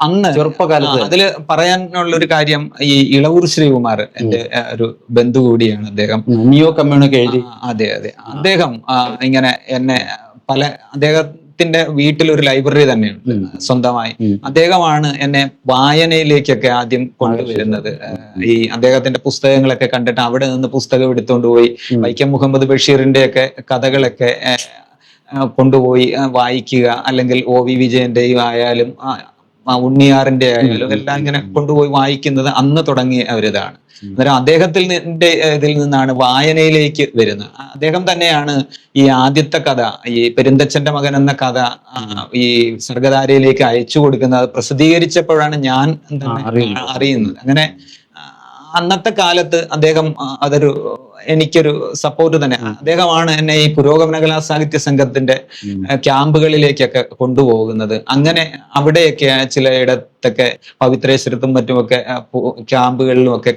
അന്ന് ചെറുപ്പകാലത്ത്. അതില് പറയാനുള്ള ഒരു കാര്യം, ഈ ഇളവൂർ ശ്രീകുമാർ എന്റെ ഒരു ബന്ധു കൂടിയാണ്. അദ്ദേഹം നിയോ കമ്മ്യൂണൊക്കെ എഴുതി. അതെ. അദ്ദേഹം ഇങ്ങനെ എന്നെ അദ്ദേഹത്തിന്റെ വീട്ടിൽ ഒരു ലൈബ്രറി തന്നെയുണ്ട് സ്വന്തമായി. അദ്ദേഹമാണ് എന്നെ വായനയിലേക്കൊക്കെ ആദ്യം കൊണ്ടുവരുന്നത്. ഈ അദ്ദേഹത്തിന്റെ പുസ്തകങ്ങളൊക്കെ കണ്ടിട്ട് അവിടെ നിന്ന് പുസ്തകം എടുത്തുകൊണ്ട് പോയി വൈക്കം മുഹമ്മദ് ബഷീറിന്റെ ഒക്കെ കഥകളൊക്കെ കൊണ്ടുപോയി വായിക്കുക, അല്ലെങ്കിൽ OV വിജയന്റെയും ആയാലും ഉണ്ണിയാറിന്റെ ആയാലും എല്ലാം ഇങ്ങനെ കൊണ്ടുപോയി വായിക്കുന്നത് അന്ന് തുടങ്ങിയ ഒരിതാണ്. അന്നേരം ഇതിൽ നിന്നാണ് വായനയിലേക്ക് വരുന്നത്. അദ്ദേഹം തന്നെയാണ് ഈ ആദ്യത്തെ കഥ, ഈ പെരുന്തച്ഛന്റെ മകൻ എന്ന കഥ ഈ സർഗധാരയിലേക്ക് അയച്ചു കൊടുക്കുന്നത്. പ്രസിദ്ധീകരിച്ചപ്പോഴാണ് ഞാൻ അറിയുന്നത്. അങ്ങനെ അന്നത്തെ കാലത്ത് അദ്ദേഹം എനിക്കൊരു സപ്പോർട്ട് തന്നെ. അദ്ദേഹമാണ് എന്നെ ഈ പുരോഗമന കലാ സാഹിത്യ സംഘത്തിന്റെ ക്യാമ്പുകളിലേക്കൊക്കെ കൊണ്ടുപോകുന്നത്. അങ്ങനെ അവിടെയൊക്കെ ചിലയിടത്തൊക്കെ പവിത്രേശ്വരത്തും മറ്റുമൊക്കെ ക്യാമ്പുകളിലും ഒക്കെ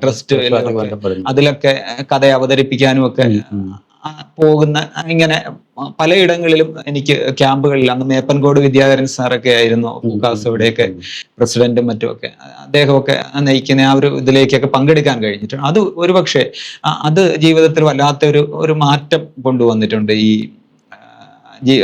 ട്രസ്റ്റ് അതിലൊക്കെ കഥ അവതരിപ്പിക്കാനും ഒക്കെ പോകുന്ന, ഇങ്ങനെ പലയിടങ്ങളിലും എനിക്ക് ക്യാമ്പുകളിൽ, അന്ന് മേപ്പൻകോട് വിദ്യാധരൻ സാറൊക്കെ ആയിരുന്നു പൂക്കാസോടെയൊക്കെ പ്രസിഡന്റും മറ്റുമൊക്കെ, അദ്ദേഹമൊക്കെ നയിക്കുന്ന ആ ഒരു ഇതിലേക്കൊക്കെ പങ്കെടുക്കാൻ കഴിഞ്ഞിട്ടുണ്ട്. അത് ഒരുപക്ഷെ അത് ജീവിതത്തിൽ വല്ലാത്ത ഒരു മാറ്റം കൊണ്ടുവന്നിട്ടുണ്ട്. ഈ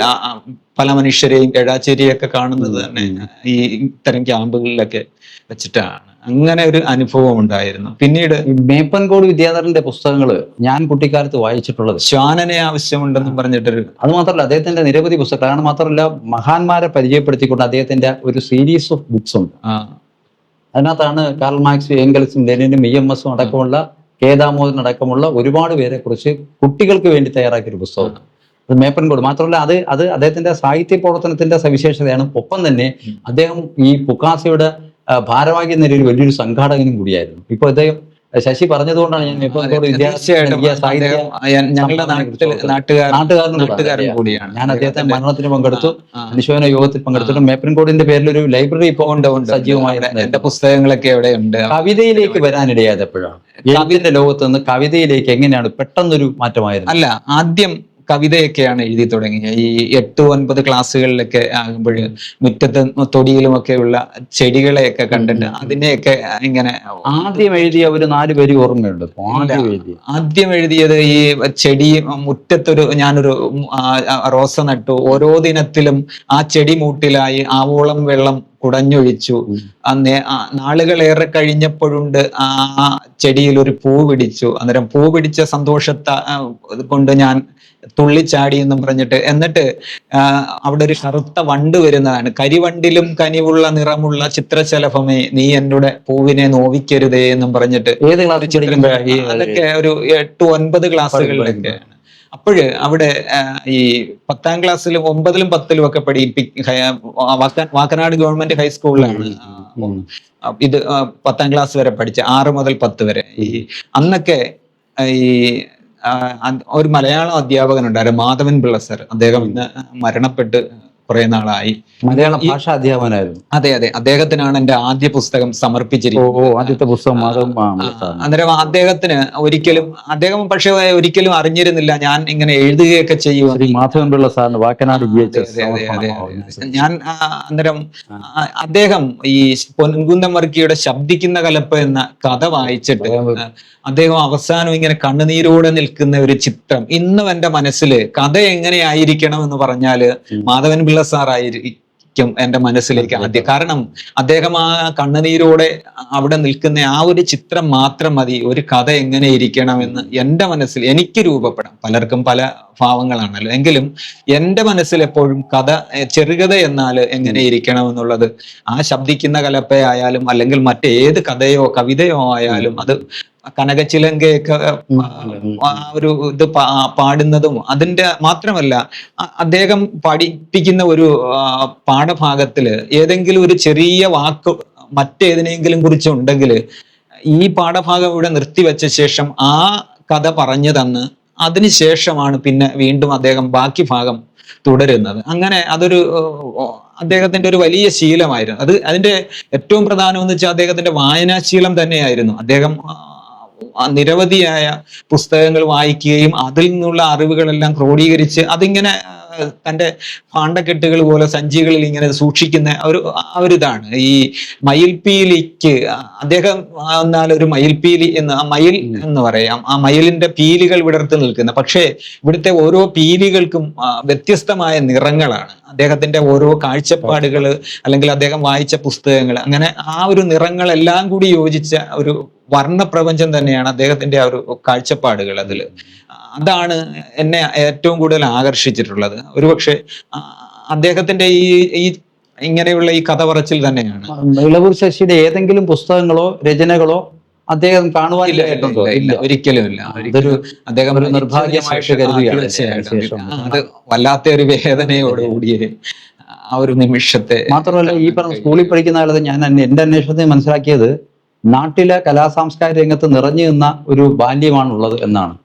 പല മനുഷ്യരെയും കേഴാച്ചേരിയൊക്കെ കാണുന്നത് തന്നെ ഈ ഇത്തരം ക്യാമ്പുകളിലൊക്കെ വെച്ചിട്ടാണ്. അങ്ങനെ ഒരു അനുഭവം ഉണ്ടായിരുന്നു. പിന്നീട് മേപ്പൻകോട് വിദ്യാധരന്റെ പുസ്തകങ്ങൾ ഞാൻ കുട്ടിക്കാലത്ത് വായിച്ചിട്ടുള്ളത്. ശ്വാനനെ ആവശ്യമുണ്ടെന്നും പറഞ്ഞിട്ടൊരു, അത് മാത്രമല്ല അദ്ദേഹത്തിന്റെ നിരവധി പുസ്തകങ്ങൾ, കാരണം മാത്രമല്ല മഹാന്മാരെ പരിചയപ്പെടുത്തിക്കൊണ്ട് അദ്ദേഹത്തിന്റെ ഒരു സീരീസ് ഓഫ് ബുക്സ് ഉണ്ട്. അതിനകത്താണ് കാർൽ മാർക്സ്, എംഗൽസും ലെനിനും EMS അടക്കമുള്ള കെ ദാമോദരൻ അടക്കമുള്ള ഒരുപാട് പേരെ കുറിച്ച് കുട്ടികൾക്ക് വേണ്ടി തയ്യാറാക്കിയ ഒരു പുസ്തകം. അത് മേപ്പൻകോട് മാത്രമല്ല, അത് അദ്ദേഹത്തിന്റെ സാഹിത്യ പ്രവർത്തനത്തിന്റെ സവിശേഷതയാണ്. ഒപ്പം തന്നെ അദ്ദേഹം ഈ പുക്കാസയുടെ ഭാരവാഹി എന്ന നിലയിൽ വലിയൊരു സംഘാടകനും കൂടിയായിരുന്നു. ഇപ്പൊ അദ്ദേഹം ശശി പറഞ്ഞതുകൊണ്ടാണ് ഞാൻ നാട്ടുകാരൻ കൂടിയാണ്. ഞാൻ അദ്ദേഹത്തെ മരണത്തിന് പങ്കെടുത്തു, അനുശോചന യോഗത്തിൽ പങ്കെടുത്തിട്ട് മേപ്പൻകോടിന്റെ പേരിൽ ഒരു ലൈബ്രറി ഇപ്പോൾ സജീവമായി. എന്റെ പുസ്തകങ്ങളൊക്കെ എവിടെ ഉണ്ട്. കവിതയിലേക്ക് വരാനിടയായത് എപ്പോഴാണ്? കവിതയുടെ ലോകത്ത് നിന്ന് കവിതയിലേക്ക് എങ്ങനെയാണ് പെട്ടെന്നൊരു മാറ്റമായിരുന്നു? അല്ല, ആദ്യം കവിതയൊക്കെയാണ് എഴുതി തുടങ്ങിയത്. ഈ 8-9 ക്ലാസ്സുകളിലൊക്കെ ആകുമ്പോൾ മുറ്റത്ത് തൊടിയിലുമൊക്കെ ഉള്ള ചെടികളെയൊക്കെ കണ്ടിട്ട് അതിനെയൊക്കെ ഇങ്ങനെ ആദ്യം എഴുതിയ ഒരു 4 പേര് ഓർമ്മയുണ്ട്. ആദ്യം എഴുതിയത് ഈ ചെടി, ഞാനൊരു റോസ നട്ടു, ഓരോ ദിനത്തിലും ആ ചെടി മൂട്ടിലായി ആവോളം വെള്ളം കുടഞ്ഞൊഴിച്ചു. നാളുകളേറെ കഴിഞ്ഞപ്പോഴുണ്ട് ആ ചെടിയിൽ ഒരു പൂ പിടിച്ചു. അന്നേരം പൂ പിടിച്ച സന്തോഷത്തെ കൊണ്ട് ഞാൻ തുള്ളിച്ചാടി എന്നും പറഞ്ഞിട്ട്, എന്നിട്ട് അവിടെ ഒരു കറുത്ത വണ്ട് വരുന്നതാണ്. കരിവണ്ടിലും കനിവുള്ള നിറമുള്ള ചിത്രശലഭമേ നീ എന്നോട് പൂവിനെ നോവിക്കരുതേ എന്നും പറഞ്ഞിട്ട്. ഏത് ക്ലാസ്സിൽ അതൊക്കെ ഒരു 8-9 ക്ലാസ്സുകളിലൊക്കെയാണ്. അപ്പോഴ് അവിടെ ഈ 10ാം ക്ലാസ്സിലും 9ലും 10ലും ഒക്കെ വാക്കനാട് ഗവൺമെന്റ് ഹൈസ്കൂളിലാണ് ഇത് 10ാം ക്ലാസ് വരെ പഠിച്ച, 6 മുതൽ 10 വരെ. അന്നൊക്കെ ഈ ഒരു മലയാളം അധ്യാപകൻ ഉണ്ടായിരുന്നു, മാധവൻ പിള്ള സർ. അദ്ദേഹം ഇന്ന് മരണപ്പെട്ട് കുറെ നാളായി. മലയാള ഭാഷാ അധ്യാപകനായിരുന്നു. അതെ. അദ്ദേഹത്തിനാണ് എന്റെ ആദ്യ പുസ്തകം സമർപ്പിച്ചിരിക്കുന്നത്. ആദ്യത്തെ പുസ്തകം. അന്നേരം അദ്ദേഹം പക്ഷെ ഒരിക്കലും അറിഞ്ഞിരുന്നില്ല ഞാൻ ഇങ്ങനെ എഴുതുകയൊക്കെ ചെയ്യും. മാധവൻ പിള്ള സാറിന് വാക്കനാട് ഞാൻ അന്നേരം അദ്ദേഹം ഈ പൊൻകുന്നം വർക്കിയുടെ ശബ്ദിക്കുന്ന കലപ്പ് എന്ന കഥ വായിച്ചിട്ട് അദ്ദേഹം അവസാനം ഇങ്ങനെ കണ്ണുനീരോടെ നിൽക്കുന്ന ഒരു ചിത്രം ഇന്നും എന്റെ മനസ്സിൽ. കഥ എങ്ങനെയായിരിക്കണം എന്ന് പറഞ്ഞാല് മാധവൻ പിള്ള സാർ ആയിരിക്കും എന്റെ മനസ്സിലേക്ക് ആദ്യം. കാരണം അദ്ദേഹം ആ കണ്ണുനീരോടെ അവിടെ നിൽക്കുന്ന ആ ഒരു ചിത്രം മാത്രം മതി ഒരു കഥ എങ്ങനെ ഇരിക്കണമെന്ന് എന്റെ മനസ്സിൽ എനിക്ക് രൂപപ്പെടാം. പലർക്കും പല ഭാവങ്ങളാണല്ലോ, എങ്കിലും എന്റെ മനസ്സിൽ എപ്പോഴും കഥ, ചെറുകഥ എന്നാൽ എങ്ങനെ ഇരിക്കണം എന്നുള്ളത്, ആ ശബ്ദിക്കുന്ന കലപ്പയായാലും അല്ലെങ്കിൽ മറ്റേത് കഥയോ കവിതയോ ആയാലും അത് കനകച്ചിലങ്കയൊക്കെ ഒരു ഇത് പാടുന്നതും അതിന്റെ മാത്രമല്ല, അദ്ദേഹം പഠിപ്പിക്കുന്ന ഒരു പാഠഭാഗത്തില് ഏതെങ്കിലും ഒരു ചെറിയ വാക്ക് മറ്റേതിനെങ്കിലും കുറിച്ചുണ്ടെങ്കിൽ ഈ പാഠഭാഗം ഇവിടെ നിർത്തിവെച്ച ശേഷം ആ കഥ പറഞ്ഞു തന്ന് അതിനുശേഷമാണ് പിന്നെ വീണ്ടും അദ്ദേഹം ബാക്കി ഭാഗം തുടരുന്നത്. അങ്ങനെ അതൊരു അദ്ദേഹത്തിന്റെ ഒരു വലിയ ശീലമായിരുന്നു. അതിന്റെ ഏറ്റവും പ്രധാനം എന്ന് വെച്ചാൽ അദ്ദേഹത്തിന്റെ വായനാശീലം തന്നെയായിരുന്നു. അദ്ദേഹം നിരവധിയായ പുസ്തകങ്ങൾ വായിക്കുകയും അതിൽ നിന്നുള്ള അറിവുകളെല്ലാം ക്രോഡീകരിച്ച് അതിങ്ങനെ തൻ്റെ ഭാണ്ഡക്കെട്ടുകൾ പോലെ സഞ്ചികളിൽ ഇങ്ങനെ സൂക്ഷിക്കുന്ന ഒരിതാണ്. ഈ മയിൽപീലിക്ക് അദ്ദേഹം എന്നാൽ ഒരു മയിൽപീലി എന്ന്, മയിൽ എന്ന് പറയാം, ആ മയിലിന്റെ പീലികൾ വിടർത്തി നിൽക്കുന്ന, പക്ഷേ ഇവിടുത്തെ ഓരോ പീലികൾക്കും വ്യത്യസ്തമായ നിറങ്ങളാണ്. അദ്ദേഹത്തിന്റെ ഓരോ കാഴ്ചപ്പാടുകൾ അല്ലെങ്കിൽ അദ്ദേഹം വായിച്ച പുസ്തകങ്ങൾ, അങ്ങനെ ആ ഒരു നിറങ്ങളെല്ലാം കൂടി യോജിച്ച ഒരു വർണ്ണപ്രപഞ്ചം തന്നെയാണ് അദ്ദേഹത്തിന്റെ ആ ഒരു കാഴ്ചപ്പാടുകൾ. അതാണ് എന്നെ ഏറ്റവും കൂടുതൽ ആകർഷിച്ചിട്ടുള്ളത്. ഒരുപക്ഷെ അദ്ദേഹത്തിന്റെ ഈ ഇങ്ങനെയുള്ള ഈ കഥ പറച്ചിൽ തന്നെയാണ്. ഇളവൂർ ശശിയുടെ ഏതെങ്കിലും പുസ്തകങ്ങളോ രചനകളോ അദ്ദേഹം കാണുവാനില്ല? ഇല്ല, ഒരിക്കലും ഇല്ല. അദ്ദേഹം ഒരു നിർഭാഗ്യമായിട്ട് കരുതുകയാണ്. അത് വല്ലാത്ത ഒരു വേദനയോടുകൂടിയ ആ ഒരു നിമിഷത്തെ. മാത്രമല്ല, ഈ പറഞ്ഞ സ്കൂളിൽ പഠിക്കുന്ന കാലത്ത് ഞാൻ എന്റെ അന്വേഷണത്തിൽ മനസ്സിലാക്കിയത് നാട്ടിലെ കലാസാംസ്കാരിക രംഗത്ത് നിറഞ്ഞു നിന്ന ഒരു ബാല്യമാണുള്ളത് എന്നാണ്.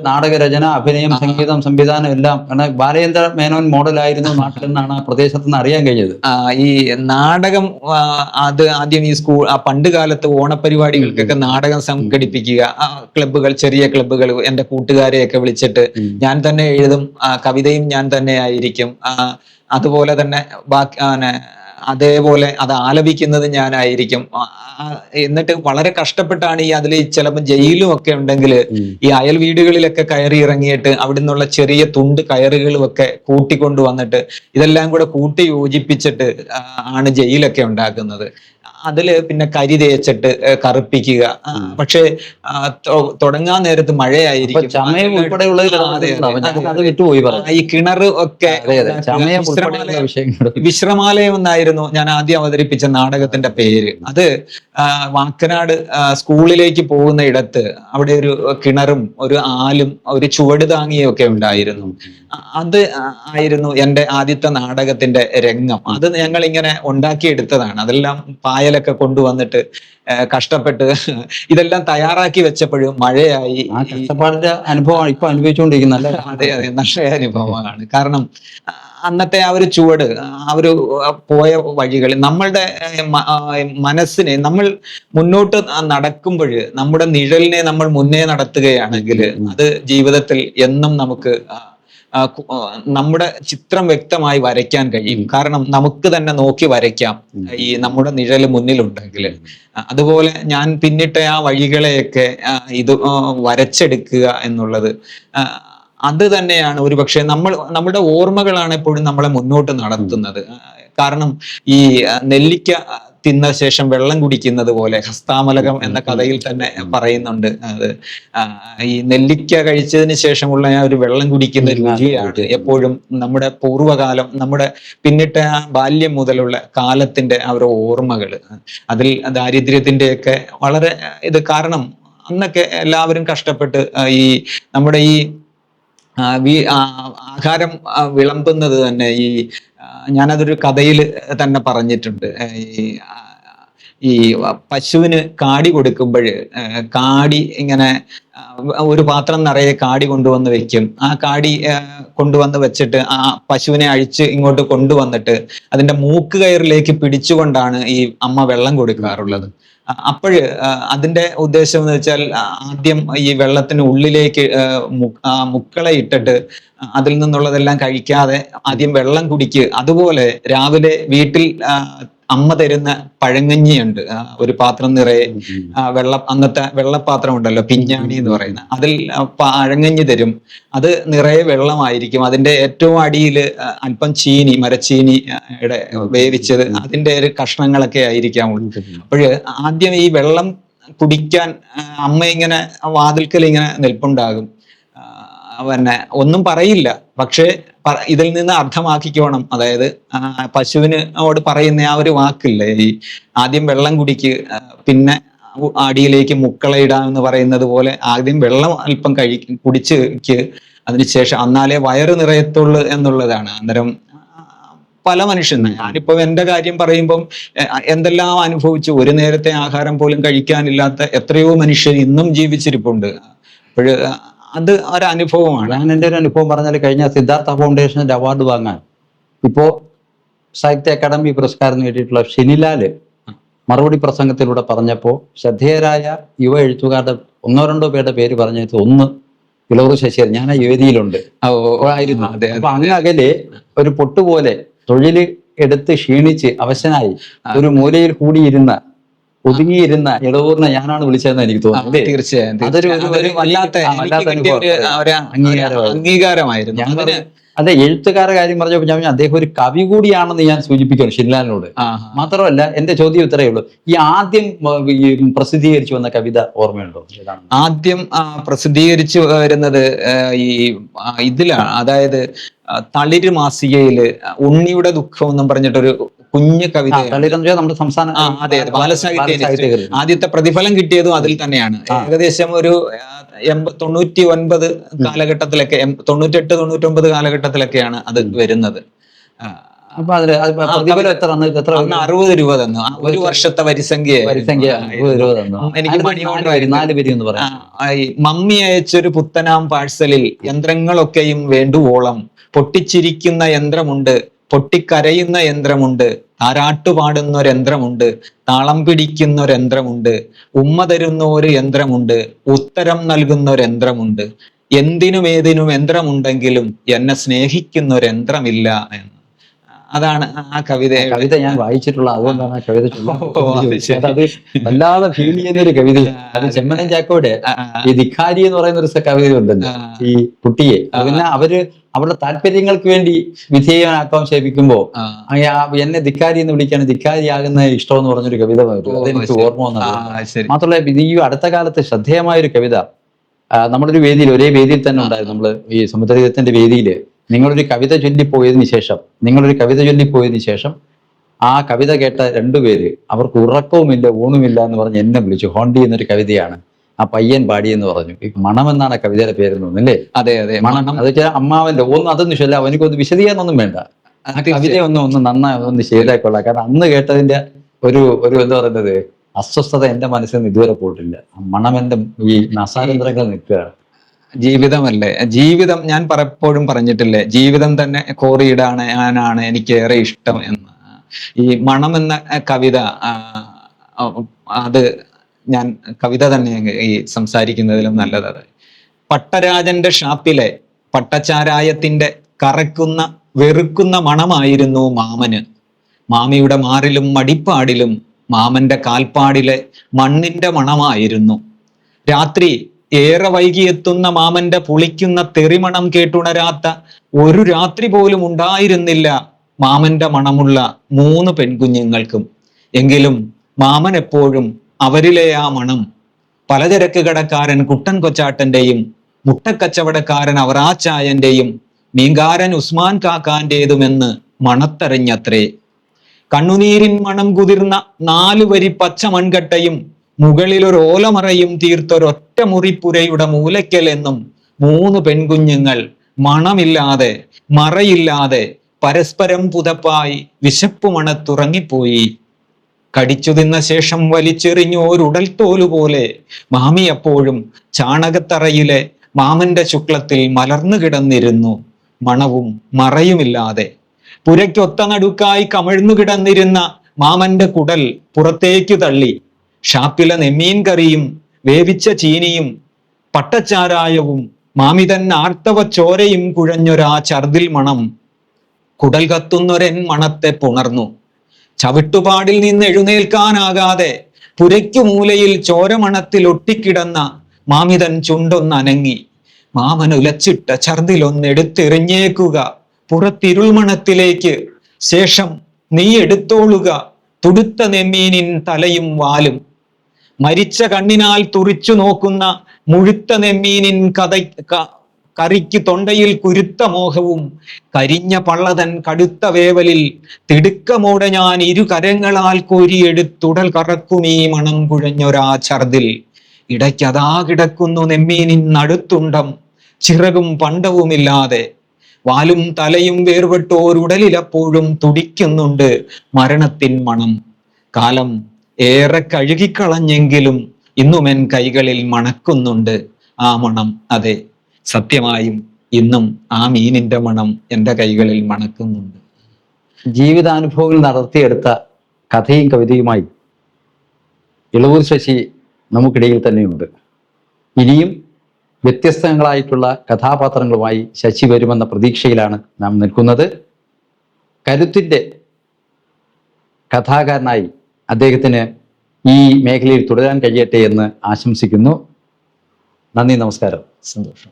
നാടകരചന, അഭിനയം, സംഗീതം, സംവിധാനം എല്ലാം. കാരണം ബാലചന്ദ്ര മേനോൻ മോഡലായിരുന്നു നാട്ടിലെന്നാണ് ആ പ്രദേശത്ത് നിന്ന് അറിയാൻ കഴിഞ്ഞത്. ഈ നാടകം അത് ആദ്യം ഈ സ്കൂൾ പണ്ട് കാലത്ത് ഓണപരിപാടികൾക്കൊക്കെ നാടകം സംഘടിപ്പിക്കുക, ക്ലബ്ബുകൾ, ചെറിയ ക്ലബ്ബുകൾ, എന്റെ കൂട്ടുകാരെയൊക്കെ വിളിച്ചിട്ട് ഞാൻ തന്നെ എഴുതും, കവിതയും ഞാൻ തന്നെ ആയിരിക്കും, അതുപോലെ തന്നെ അതേപോലെ അത് ആലപിക്കുന്നത് ഞാനായിരിക്കും. എന്നിട്ട് വളരെ കഷ്ടപ്പെട്ടാണ് അതിൽ ചിലപ്പോൾ ജയിലും ഒക്കെ ഉണ്ടെങ്കിൽ ഈ അയൽ വീടുകളിലൊക്കെ കയറി ഇറങ്ങിയിട്ട് അവിടെ നിന്നുള്ള ചെറിയ തുണ്ട് കയറുകളും ഒക്കെ കൂട്ടിക്കൊണ്ടുവന്നിട്ട് ഇതെല്ലാം കൂടെ കൂട്ടി യോജിപ്പിച്ചിട്ട് ആണ് ജയിലൊക്കെ ഉണ്ടാക്കുന്നത്. അതില് പിന്നെ കരി തേച്ചിട്ട് കറുപ്പിക്കുക. പക്ഷെ തുടങ്ങാൻ നേരത്ത് മഴയായിരിക്കും. ഈ കിണർ ഒക്കെ വിശ്രമാലയം എന്നായിരുന്നു ഞാൻ ആദ്യം അവതരിപ്പിച്ച നാടകത്തിന്റെ പേര്. അത് വാക്കനാട് സ്കൂളിലേക്ക് പോകുന്ന ഇടത്ത് അവിടെ ഒരു കിണറും ഒരു ആലും ഒരു ചുവട് താങ്ങിയും ഒക്കെ ഉണ്ടായിരുന്നു. അത് ആയിരുന്നു എൻ്റെ ആദ്യത്തെ നാടകത്തിന്റെ രംഗം. അത് ഞങ്ങൾ ഇങ്ങനെ ഉണ്ടാക്കിയെടുത്തതാണ്. അതെല്ലാം പായലൊക്കെ കൊണ്ടുവന്നിട്ട് കഷ്ടപ്പെട്ട് ഇതെല്ലാം തയ്യാറാക്കി വെച്ചപ്പോഴും മഴയായി. കഷ്ടപ്പാടിന്റെ അനുഭവമാണ് ഇപ്പൊ അനുഭവിച്ചുകൊണ്ടിരിക്കുന്നത്. അതെ, നല്ല അനുഭവമാണ്. കാരണം അന്നത്തെ ആ ഒരു ചുവട്, ആ ഒരു പോയ വഴികൾ, നമ്മളുടെ മനസ്സിനെ നമ്മൾ മുന്നോട്ട് നടക്കുമ്പോൾ നമ്മുടെ നിഴലിനെ നമ്മൾ മുന്നേ നടത്തുകയാണെങ്കിൽ അത് ജീവിതത്തിൽ എന്നും നമുക്ക് നമ്മുടെ ചിത്രം വ്യക്തമായി വരയ്ക്കാൻ കഴിയും. കാരണം നമുക്ക് തന്നെ നോക്കി വരയ്ക്കാം ഈ നമ്മുടെ നിഴല് മുന്നിലുണ്ടെങ്കിൽ. അതുപോലെ ഞാൻ പിന്നിട്ട ആ വഴികളെയൊക്കെ ഇത് വരച്ചെടുക്കുക എന്നുള്ളത് അത് തന്നെയാണ് ഒരുപക്ഷെ നമ്മുടെ ഓർമ്മകളാണ് എപ്പോഴും നമ്മളെ മുന്നോട്ട് നടത്തുന്നത്. കാരണം ഈ നെല്ലിക്ക തിന്ന ശേഷം വെള്ളം കുടിക്കുന്നത് പോലെ ഹസ്താമലകം എന്ന കഥയിൽ തന്നെ പറയുന്നുണ്ട്. അത് ഈ നെല്ലിക്ക കഴിച്ചതിന് ശേഷമുള്ള ആ ഒരു വെള്ളം കുടിക്കുന്ന രുചിയാണ് എപ്പോഴും നമ്മുടെ പൂർവ്വകാലം, നമ്മുടെ പിന്നിട്ട ആ ബാല്യം മുതലുള്ള കാലത്തിന്റെ ആ ഒരു ഓർമ്മകൾ. അതിൽ ദാരിദ്ര്യത്തിന്റെയൊക്കെ വളരെ ഇത് കാരണം അന്നൊക്കെ എല്ലാവരും കഷ്ടപ്പെട്ട് ഈ നമ്മുടെ ഈ ആഹാരം വിളമ്പുന്നത് തന്നെ ഈ ഞാനതൊരു കഥയിൽ തന്നെ പറഞ്ഞിട്ടുണ്ട്. ഈ പശുവിന് കാടി കൊടുക്കുമ്പോൾ കാടി ഇങ്ങനെ ഒരു പാത്രം നിറയെ കാടി കൊണ്ടുവന്ന് വെക്കും. ആ കാടി കൊണ്ടുവന്ന് വെച്ചിട്ട് ആ പശുവിനെ അഴിച്ച് ഇങ്ങോട്ട് കൊണ്ടുവന്നിട്ട് അതിന്റെ മൂക്ക് കയറിലേക്ക് പിടിച്ചുകൊണ്ടാണ് ഈ അമ്മ വെള്ളം കൊടുക്കാറുള്ളത്. അപ്പോഴ് അതിന്റെ ഉദ്ദേശം എന്ന് വെച്ചാൽ ആദ്യം ഈ വെള്ളത്തിന് ഉള്ളിലേക്ക് മുക്കളെ ഇട്ടിട്ട് അതിൽ നിന്നുള്ളതെല്ലാം കഴിക്കാതെ ആദ്യം വെള്ളം കുടിക്കുക. അതുപോലെ രാവിലെ വീട്ടിൽ അമ്മ തരുന്ന പഴങ്കഞ്ഞിയുണ്ട്, ഒരു പാത്രം നിറയെ വെള്ളം, അന്നത്തെ വെള്ളപ്പാത്രം ഉണ്ടല്ലോ പിഞ്ഞാണി എന്ന് പറയുന്ന, അതിൽ പഴങ്കഞ്ഞി തരും. അത് നിറയെ വെള്ളമായിരിക്കും. അതിന്റെ ഏറ്റവും അടിയിൽ അല്പം ചീനി, മരച്ചീനിയുടെ വേവിച്ചത്, അതിന്റെ ഒരു കഷ്ണങ്ങളൊക്കെ ആയിരിക്കാമുള്ളൂ. അപ്പോഴ് ആദ്യം ഈ വെള്ളം കുടിക്കാൻ അമ്മ ഇങ്ങനെ വാതിൽക്കൽ ഇങ്ങനെ നിൽപ്പുണ്ടാകും. പിന്നെ ഒന്നും പറയില്ല, പക്ഷേ ഇതിൽ നിന്ന് അർത്ഥമാക്കിക്കോണം. അതായത് പശുവിനോട് പറയുന്ന ആ ഒരു വാക്കില്ലേ, ഈ ആദ്യം വെള്ളം കുടിക്ക് പിന്നെ അടിയിലേക്ക് മുക്കളയിടാം എന്ന് പറയുന്നത് പോലെ ആദ്യം വെള്ളം അല്പം കുടിച്ച് അതിനുശേഷം എന്നാലേ വയറ് നിറയത്തുള്ളൂ എന്നുള്ളതാണ്. അന്നേരം പല മനുഷ്യന്, ഞാനിപ്പോ എന്റെ കാര്യം പറയുമ്പം എന്തെല്ലാം അനുഭവിച്ചു, ഒരു നേരത്തെ ആഹാരം പോലും കഴിക്കാനില്ലാത്ത എത്രയോ മനുഷ്യർ ഇന്നും ജീവിച്ചിരിപ്പുണ്ട്. അപ്പോഴ് അത് ഒരനുഭവമാണ്. ഞാൻ എൻ്റെ ഒരു അനുഭവം പറഞ്ഞാൽ, കഴിഞ്ഞ സിദ്ധാർത്ഥ ഫൗണ്ടേഷൻ്റെ അവാർഡ് വാങ്ങാൻ ഇപ്പോ സാഹിത്യ അക്കാദമി പുരസ്കാരം നേടിയിട്ടുള്ള ഷിനിലാല് മറുപടി പ്രസംഗത്തിലൂടെ പറഞ്ഞപ്പോൾ ശ്രദ്ധേയരായ യുവ എഴുത്തുകാരുടെ 1-2 പേരുടെ പേര് പറഞ്ഞത്, ഒന്ന് ഇളവൂർ ശശിധരൻ, ഞാൻ ആ വേദിയിലുണ്ട് ആയിരുന്നു. അപ്പൊ അങ്ങ് അകലെ ഒരു പൊട്ടുപോലെ തൊഴിൽ എടുത്ത് ക്ഷീണിച്ച് അവശനായി ഒരു മൂലയിൽ കൂടിയിരുന്ന ഒതുങ്ങിയിരുന്ന ഇളവൂരിനെ ഞാനാണ് വിളിച്ചതെന്ന് എനിക്ക് തോന്നുന്നു. തീർച്ചയായും അതൊരു വല്ലാത്ത അംഗീകാരമായിരുന്നു. അതെ, എഴുത്തുകാരുടെ കാര്യം പറഞ്ഞപ്പോൾ ഞാൻ അദ്ദേഹം ഒരു കവി കൂടിയാണെന്ന് ഞാൻ സൂചിപ്പിക്കണം ഷിൻലാലിനോട്. മാത്രമല്ല എന്റെ ചോദ്യം ഇത്രയേ ഉള്ളൂ, ഈ ആദ്യം പ്രസിദ്ധീകരിച്ചു വന്ന കവിത ഓർമ്മയുണ്ടോ? ആദ്യം പ്രസിദ്ധീകരിച്ചു വരുന്നത് ഈ ഇതിലാണ്, അതായത് തളിര് മാസികയില് ഉണ്ണിയുടെ ദുഃഖം എന്നും പറഞ്ഞിട്ടൊരു കുഞ്ഞു കവിത, നമ്മുടെ സംസ്ഥാന ബാലസാഹിത്യ ആദ്യത്തെ പ്രതിഫലം കിട്ടിയതും അതിൽ തന്നെയാണ്. ഏകദേശം ഒരു 99 കാലഘട്ടത്തിലൊക്കെ, 98, 99 കാലഘട്ടത്തിലൊക്കെയാണ് അത് വരുന്നത്. അപ്പൊ പ്രതിഫലം എത്ര? 60 രൂപ തന്നു. ഒരു വർഷത്തെ വരിസംഖ്യ എനിക്ക് മമ്മി അയച്ചൊരു പുത്തനാം പാഴ്സലിൽ യന്ത്രങ്ങളൊക്കെയും വേണ്ടുവോളം പൊട്ടിച്ചിരിക്കുന്ന യന്ത്രമുണ്ട്, പൊട്ടിക്കരയുന്ന യന്ത്രമുണ്ട്, താരാട്ടുപാടുന്ന ഒരു യന്ത്രമുണ്ട്, താളം പിടിക്കുന്ന ഒരു യന്ത്രമുണ്ട്, ഉമ്മ തരുന്ന ഒരു യന്ത്രമുണ്ട്, ഉത്തരം നൽകുന്ന ഒരു യന്ത്രമുണ്ട്, എന്തിനും ഏതിനും യന്ത്രമുണ്ടെങ്കിലും എന്നെ സ്നേഹിക്കുന്ന ഒരു യന്ത്രമില്ല എന്ന്. അതാണ് ആ കവിത ഞാൻ വായിച്ചിട്ടുള്ള, അതുകൊണ്ടാണ് ആ കവിത അത് വല്ലാതെ ഫീൽ ചെയ്യുന്ന ഒരു കവിത. അത് ചെമ്മനം ചാക്കോയുടെ ഈ ധിക്കാരി എന്ന് പറയുന്ന ഒരു കവിത ഉണ്ടല്ലോ, ഈ കുട്ടിയെ പിന്നെ അവരുടെ താല്പര്യങ്ങൾക്ക് വേണ്ടി വിധേയനാക്കാൻ ശ്രമിക്കുമ്പോ എന്നെ ധിക്കാരി എന്ന് വിളിക്കാണ്, ധിക്കാരിയാകുന്ന ഇഷ്ടം എന്ന് പറഞ്ഞൊരു കവിത അതെനിക്ക് ഓർമ്മ വന്നത്. മാത്രമല്ല ഈ അടുത്ത കാലത്ത് ശ്രദ്ധേയമായ ഒരു കവിത നമ്മളൊരു വേദിയിൽ, ഒരേ വേദിയിൽ തന്നെ ഉണ്ടായിരുന്നു, നമ്മള് ഈ സമുദ്രത്തിന്റെ വേദിയിൽ നിങ്ങളൊരു കവിത ചൊല്ലിപ്പോയതിനു ശേഷം ആ കവിത കേട്ട 2 പേര്, അവർക്ക് ഉറക്കവുമില്ല ഊണുമില്ല എന്ന് പറഞ്ഞ് എന്നെ വിളിച്ചു. ഹോണ്ടി എന്നൊരു കവിതയാണ് ആ പയ്യൻ പാടിയെന്ന് പറഞ്ഞു. ഈ മണം എന്നാണ് ആ കവിതയുടെ പേര് തോന്നുന്നല്ലേ? അതെ അതെ, മണം. അത് വെച്ചാൽ അമ്മാവന്റെ അതൊന്നും ചൊല്ല, അവനിക്കൊന്ന് വിശദീകരണമൊന്നും വേണ്ട, കവിത ഒന്ന് നന്നായി ശരിയാക്കൊള്ളാം. കാരണം അന്ന് കേട്ടതിന്റെ ഒരു എന്താ പറയുന്നത് അസ്വസ്ഥത എന്റെ മനസ്സിൽ നിന്ന് ഇതുവരെ പോയിട്ടില്ല. മണം എന്റെ ഈ നസാരന്തരങ്ങൾ നിൽക്കുകയാണ്. ജീവിതമല്ലേ, ജീവിതം ഞാൻ പലപ്പോഴും പറഞ്ഞിട്ടില്ലേ, ജീവിതം തന്നെ കോറിയിടാനാണ് എനിക്ക് ഏറെ ഇഷ്ടം എന്ന്. ഈ മണം എന്ന കവിത, അത് ഞാൻ കവിത തന്നെ ഈ സംസാരിക്കുന്നതിലും നല്ലത്. പട്ടരാജന്റെ ഷാപ്പിലെ പട്ടച്ചാരായത്തിന്റെ കറക്കുന്ന വെറുക്കുന്ന മണമായിരുന്നു മാമന്. മാമിയുടെ മാറിലും മടിപ്പാടിലും മാമന്റെ കാൽപ്പാടിലെ മണ്ണിന്റെ മണമായിരുന്നു. രാത്രി ഏറെ വൈകിയെത്തുന്ന മാമന്റെ പുളിക്കുന്ന തെറിമണം കേട്ടുണരാത്ത ഒരു രാത്രി പോലും ഉണ്ടായിരുന്നില്ല മാമന്റെ മണമുള്ള 3 പെൺകുഞ്ഞുങ്ങൾക്കും. എങ്കിലും മാമൻ എപ്പോഴും അവരിലെ ആ മണം പലചരക്ക് കടക്കാരൻ കുട്ടൻ കൊച്ചാട്ടന്റെയും മുട്ടക്കച്ചവടക്കാരൻ അവറാച്ചായന്റെയും മീൻകാരൻ ഉസ്മാൻ കാക്കാന്റേതുമെന്ന് മണത്തറിഞ്ഞത്രേ. കണ്ണുനീരിൻ മണം കുതിർന്ന 4 വരി പച്ച മൺകട്ടയും മുകളിലൊരു ഓലമറയും തീർത്തൊരൊറ്റ മുറിപ്പുരയുടെ മൂലയ്ക്കൽ എന്നും 3 പെൺകുഞ്ഞുങ്ങൾ മണമില്ലാതെ മറയില്ലാതെ പരസ്പരം പുതപ്പായി വിശപ്പു മണത്തുറങ്ങിപ്പോയി. കടിച്ചു തിന്ന ശേഷം വലിച്ചെറിഞ്ഞു ഒരുടൽത്തോലുപോലെ മാമി അപ്പോഴും ചാണകത്തറയിലെ മാമന്റെ ശുക്ലത്തിൽ മലർന്നു കിടന്നിരുന്നു, മണവും മറയുമില്ലാതെ. പുരയ്ക്കൊത്ത നടുക്കായി കമിഴ്ന്നു കിടന്നിരുന്ന മാമന്റെ കുടൽ പുറത്തേക്കു തള്ളി ഷാപ്പിലെ നെമ്മീൻ കറിയും വേവിച്ച ചീനിയും പട്ടച്ചാരായവും മാമിതൻ ആർത്തവ ചോരയും കുഴഞ്ഞൊരാ ഛർദിൽ മണം കുടൽ കത്തുന്നൊരൻ മണത്തെ പുണർന്നു. ചവിട്ടുപാടിൽ നിന്ന് എഴുന്നേൽക്കാനാകാതെ പുരയ്ക്കു മൂലയിൽ ചോരമണത്തിൽ ഒട്ടിക്കിടന്ന മാമിതൻ ചുണ്ടൊന്നനങ്ങി. മാമൻ ഉലച്ചിട്ട ഛർദിലൊന്നെടുത്തെറിഞ്ഞേക്കുക പുറത്തിരുൾമണത്തിലേക്ക്, ശേഷം നീ എടുത്തോളുക തുടുത്ത നെമ്മീനിൻ തലയും വാലും. മരിച്ച കണ്ണിനാൽ തുറിച്ചു നോക്കുന്ന മുഴുത്ത നെമ്മീനിൻ കറിക്ക് തൊണ്ടയിൽ കുരുത്ത മോഹവും, കരിഞ്ഞ പള്ളതൻ കടുത്ത വേവലിൽ തിടുക്കമോടെ ഞാൻ 2 കരങ്ങളാൽ കോരിയെടുത്തുടൽ കറക്കുമീ മണം കുഴഞ്ഞൊരാ ഛർദിൽ. ഇടയ്ക്കതാ കിടക്കുന്നു നെമ്മീനിൻ നടുത്തുണ്ടം, ചിറകും പണ്ടവുമില്ലാതെ. വാലും തലയും വേർപെട്ടോരുടലിലപ്പോഴും തുടിക്കുന്നുണ്ട് മരണത്തിൻ മണം. കാലം ഏറെ കഴുകിക്കളഞ്ഞെങ്കിലും ഇന്നുമെൻ കൈകളിൽ മണക്കുന്നുണ്ട് ആ മണം. അതെ, സത്യമായും ഇന്നും ആ മീനിന്റെ മണം എൻ്റെ കൈകളിൽ മണക്കുന്നുണ്ട്. ജീവിതാനുഭവങ്ങൾ നടത്തിയെടുത്ത കഥയും കവിതയുമായി ഇളവൂർ ശശി നമുക്കിടയിൽ തന്നെയുണ്ട്. ഇനിയും വ്യത്യസ്തങ്ങളായിട്ടുള്ള കഥാപാത്രങ്ങളുമായി ശശി വരുമെന്ന പ്രതീക്ഷയിലാണ് നാം നിൽക്കുന്നത്. കരുത്തിൻ്റെ കഥാകാരനായി അദ്ദേഹത്തിന് ഈ മേഖലയിൽ തുടരാൻ കഴിയട്ടെ എന്ന് ആശംസിക്കുന്നു. നന്ദി, നമസ്കാരം. സന്തോഷം.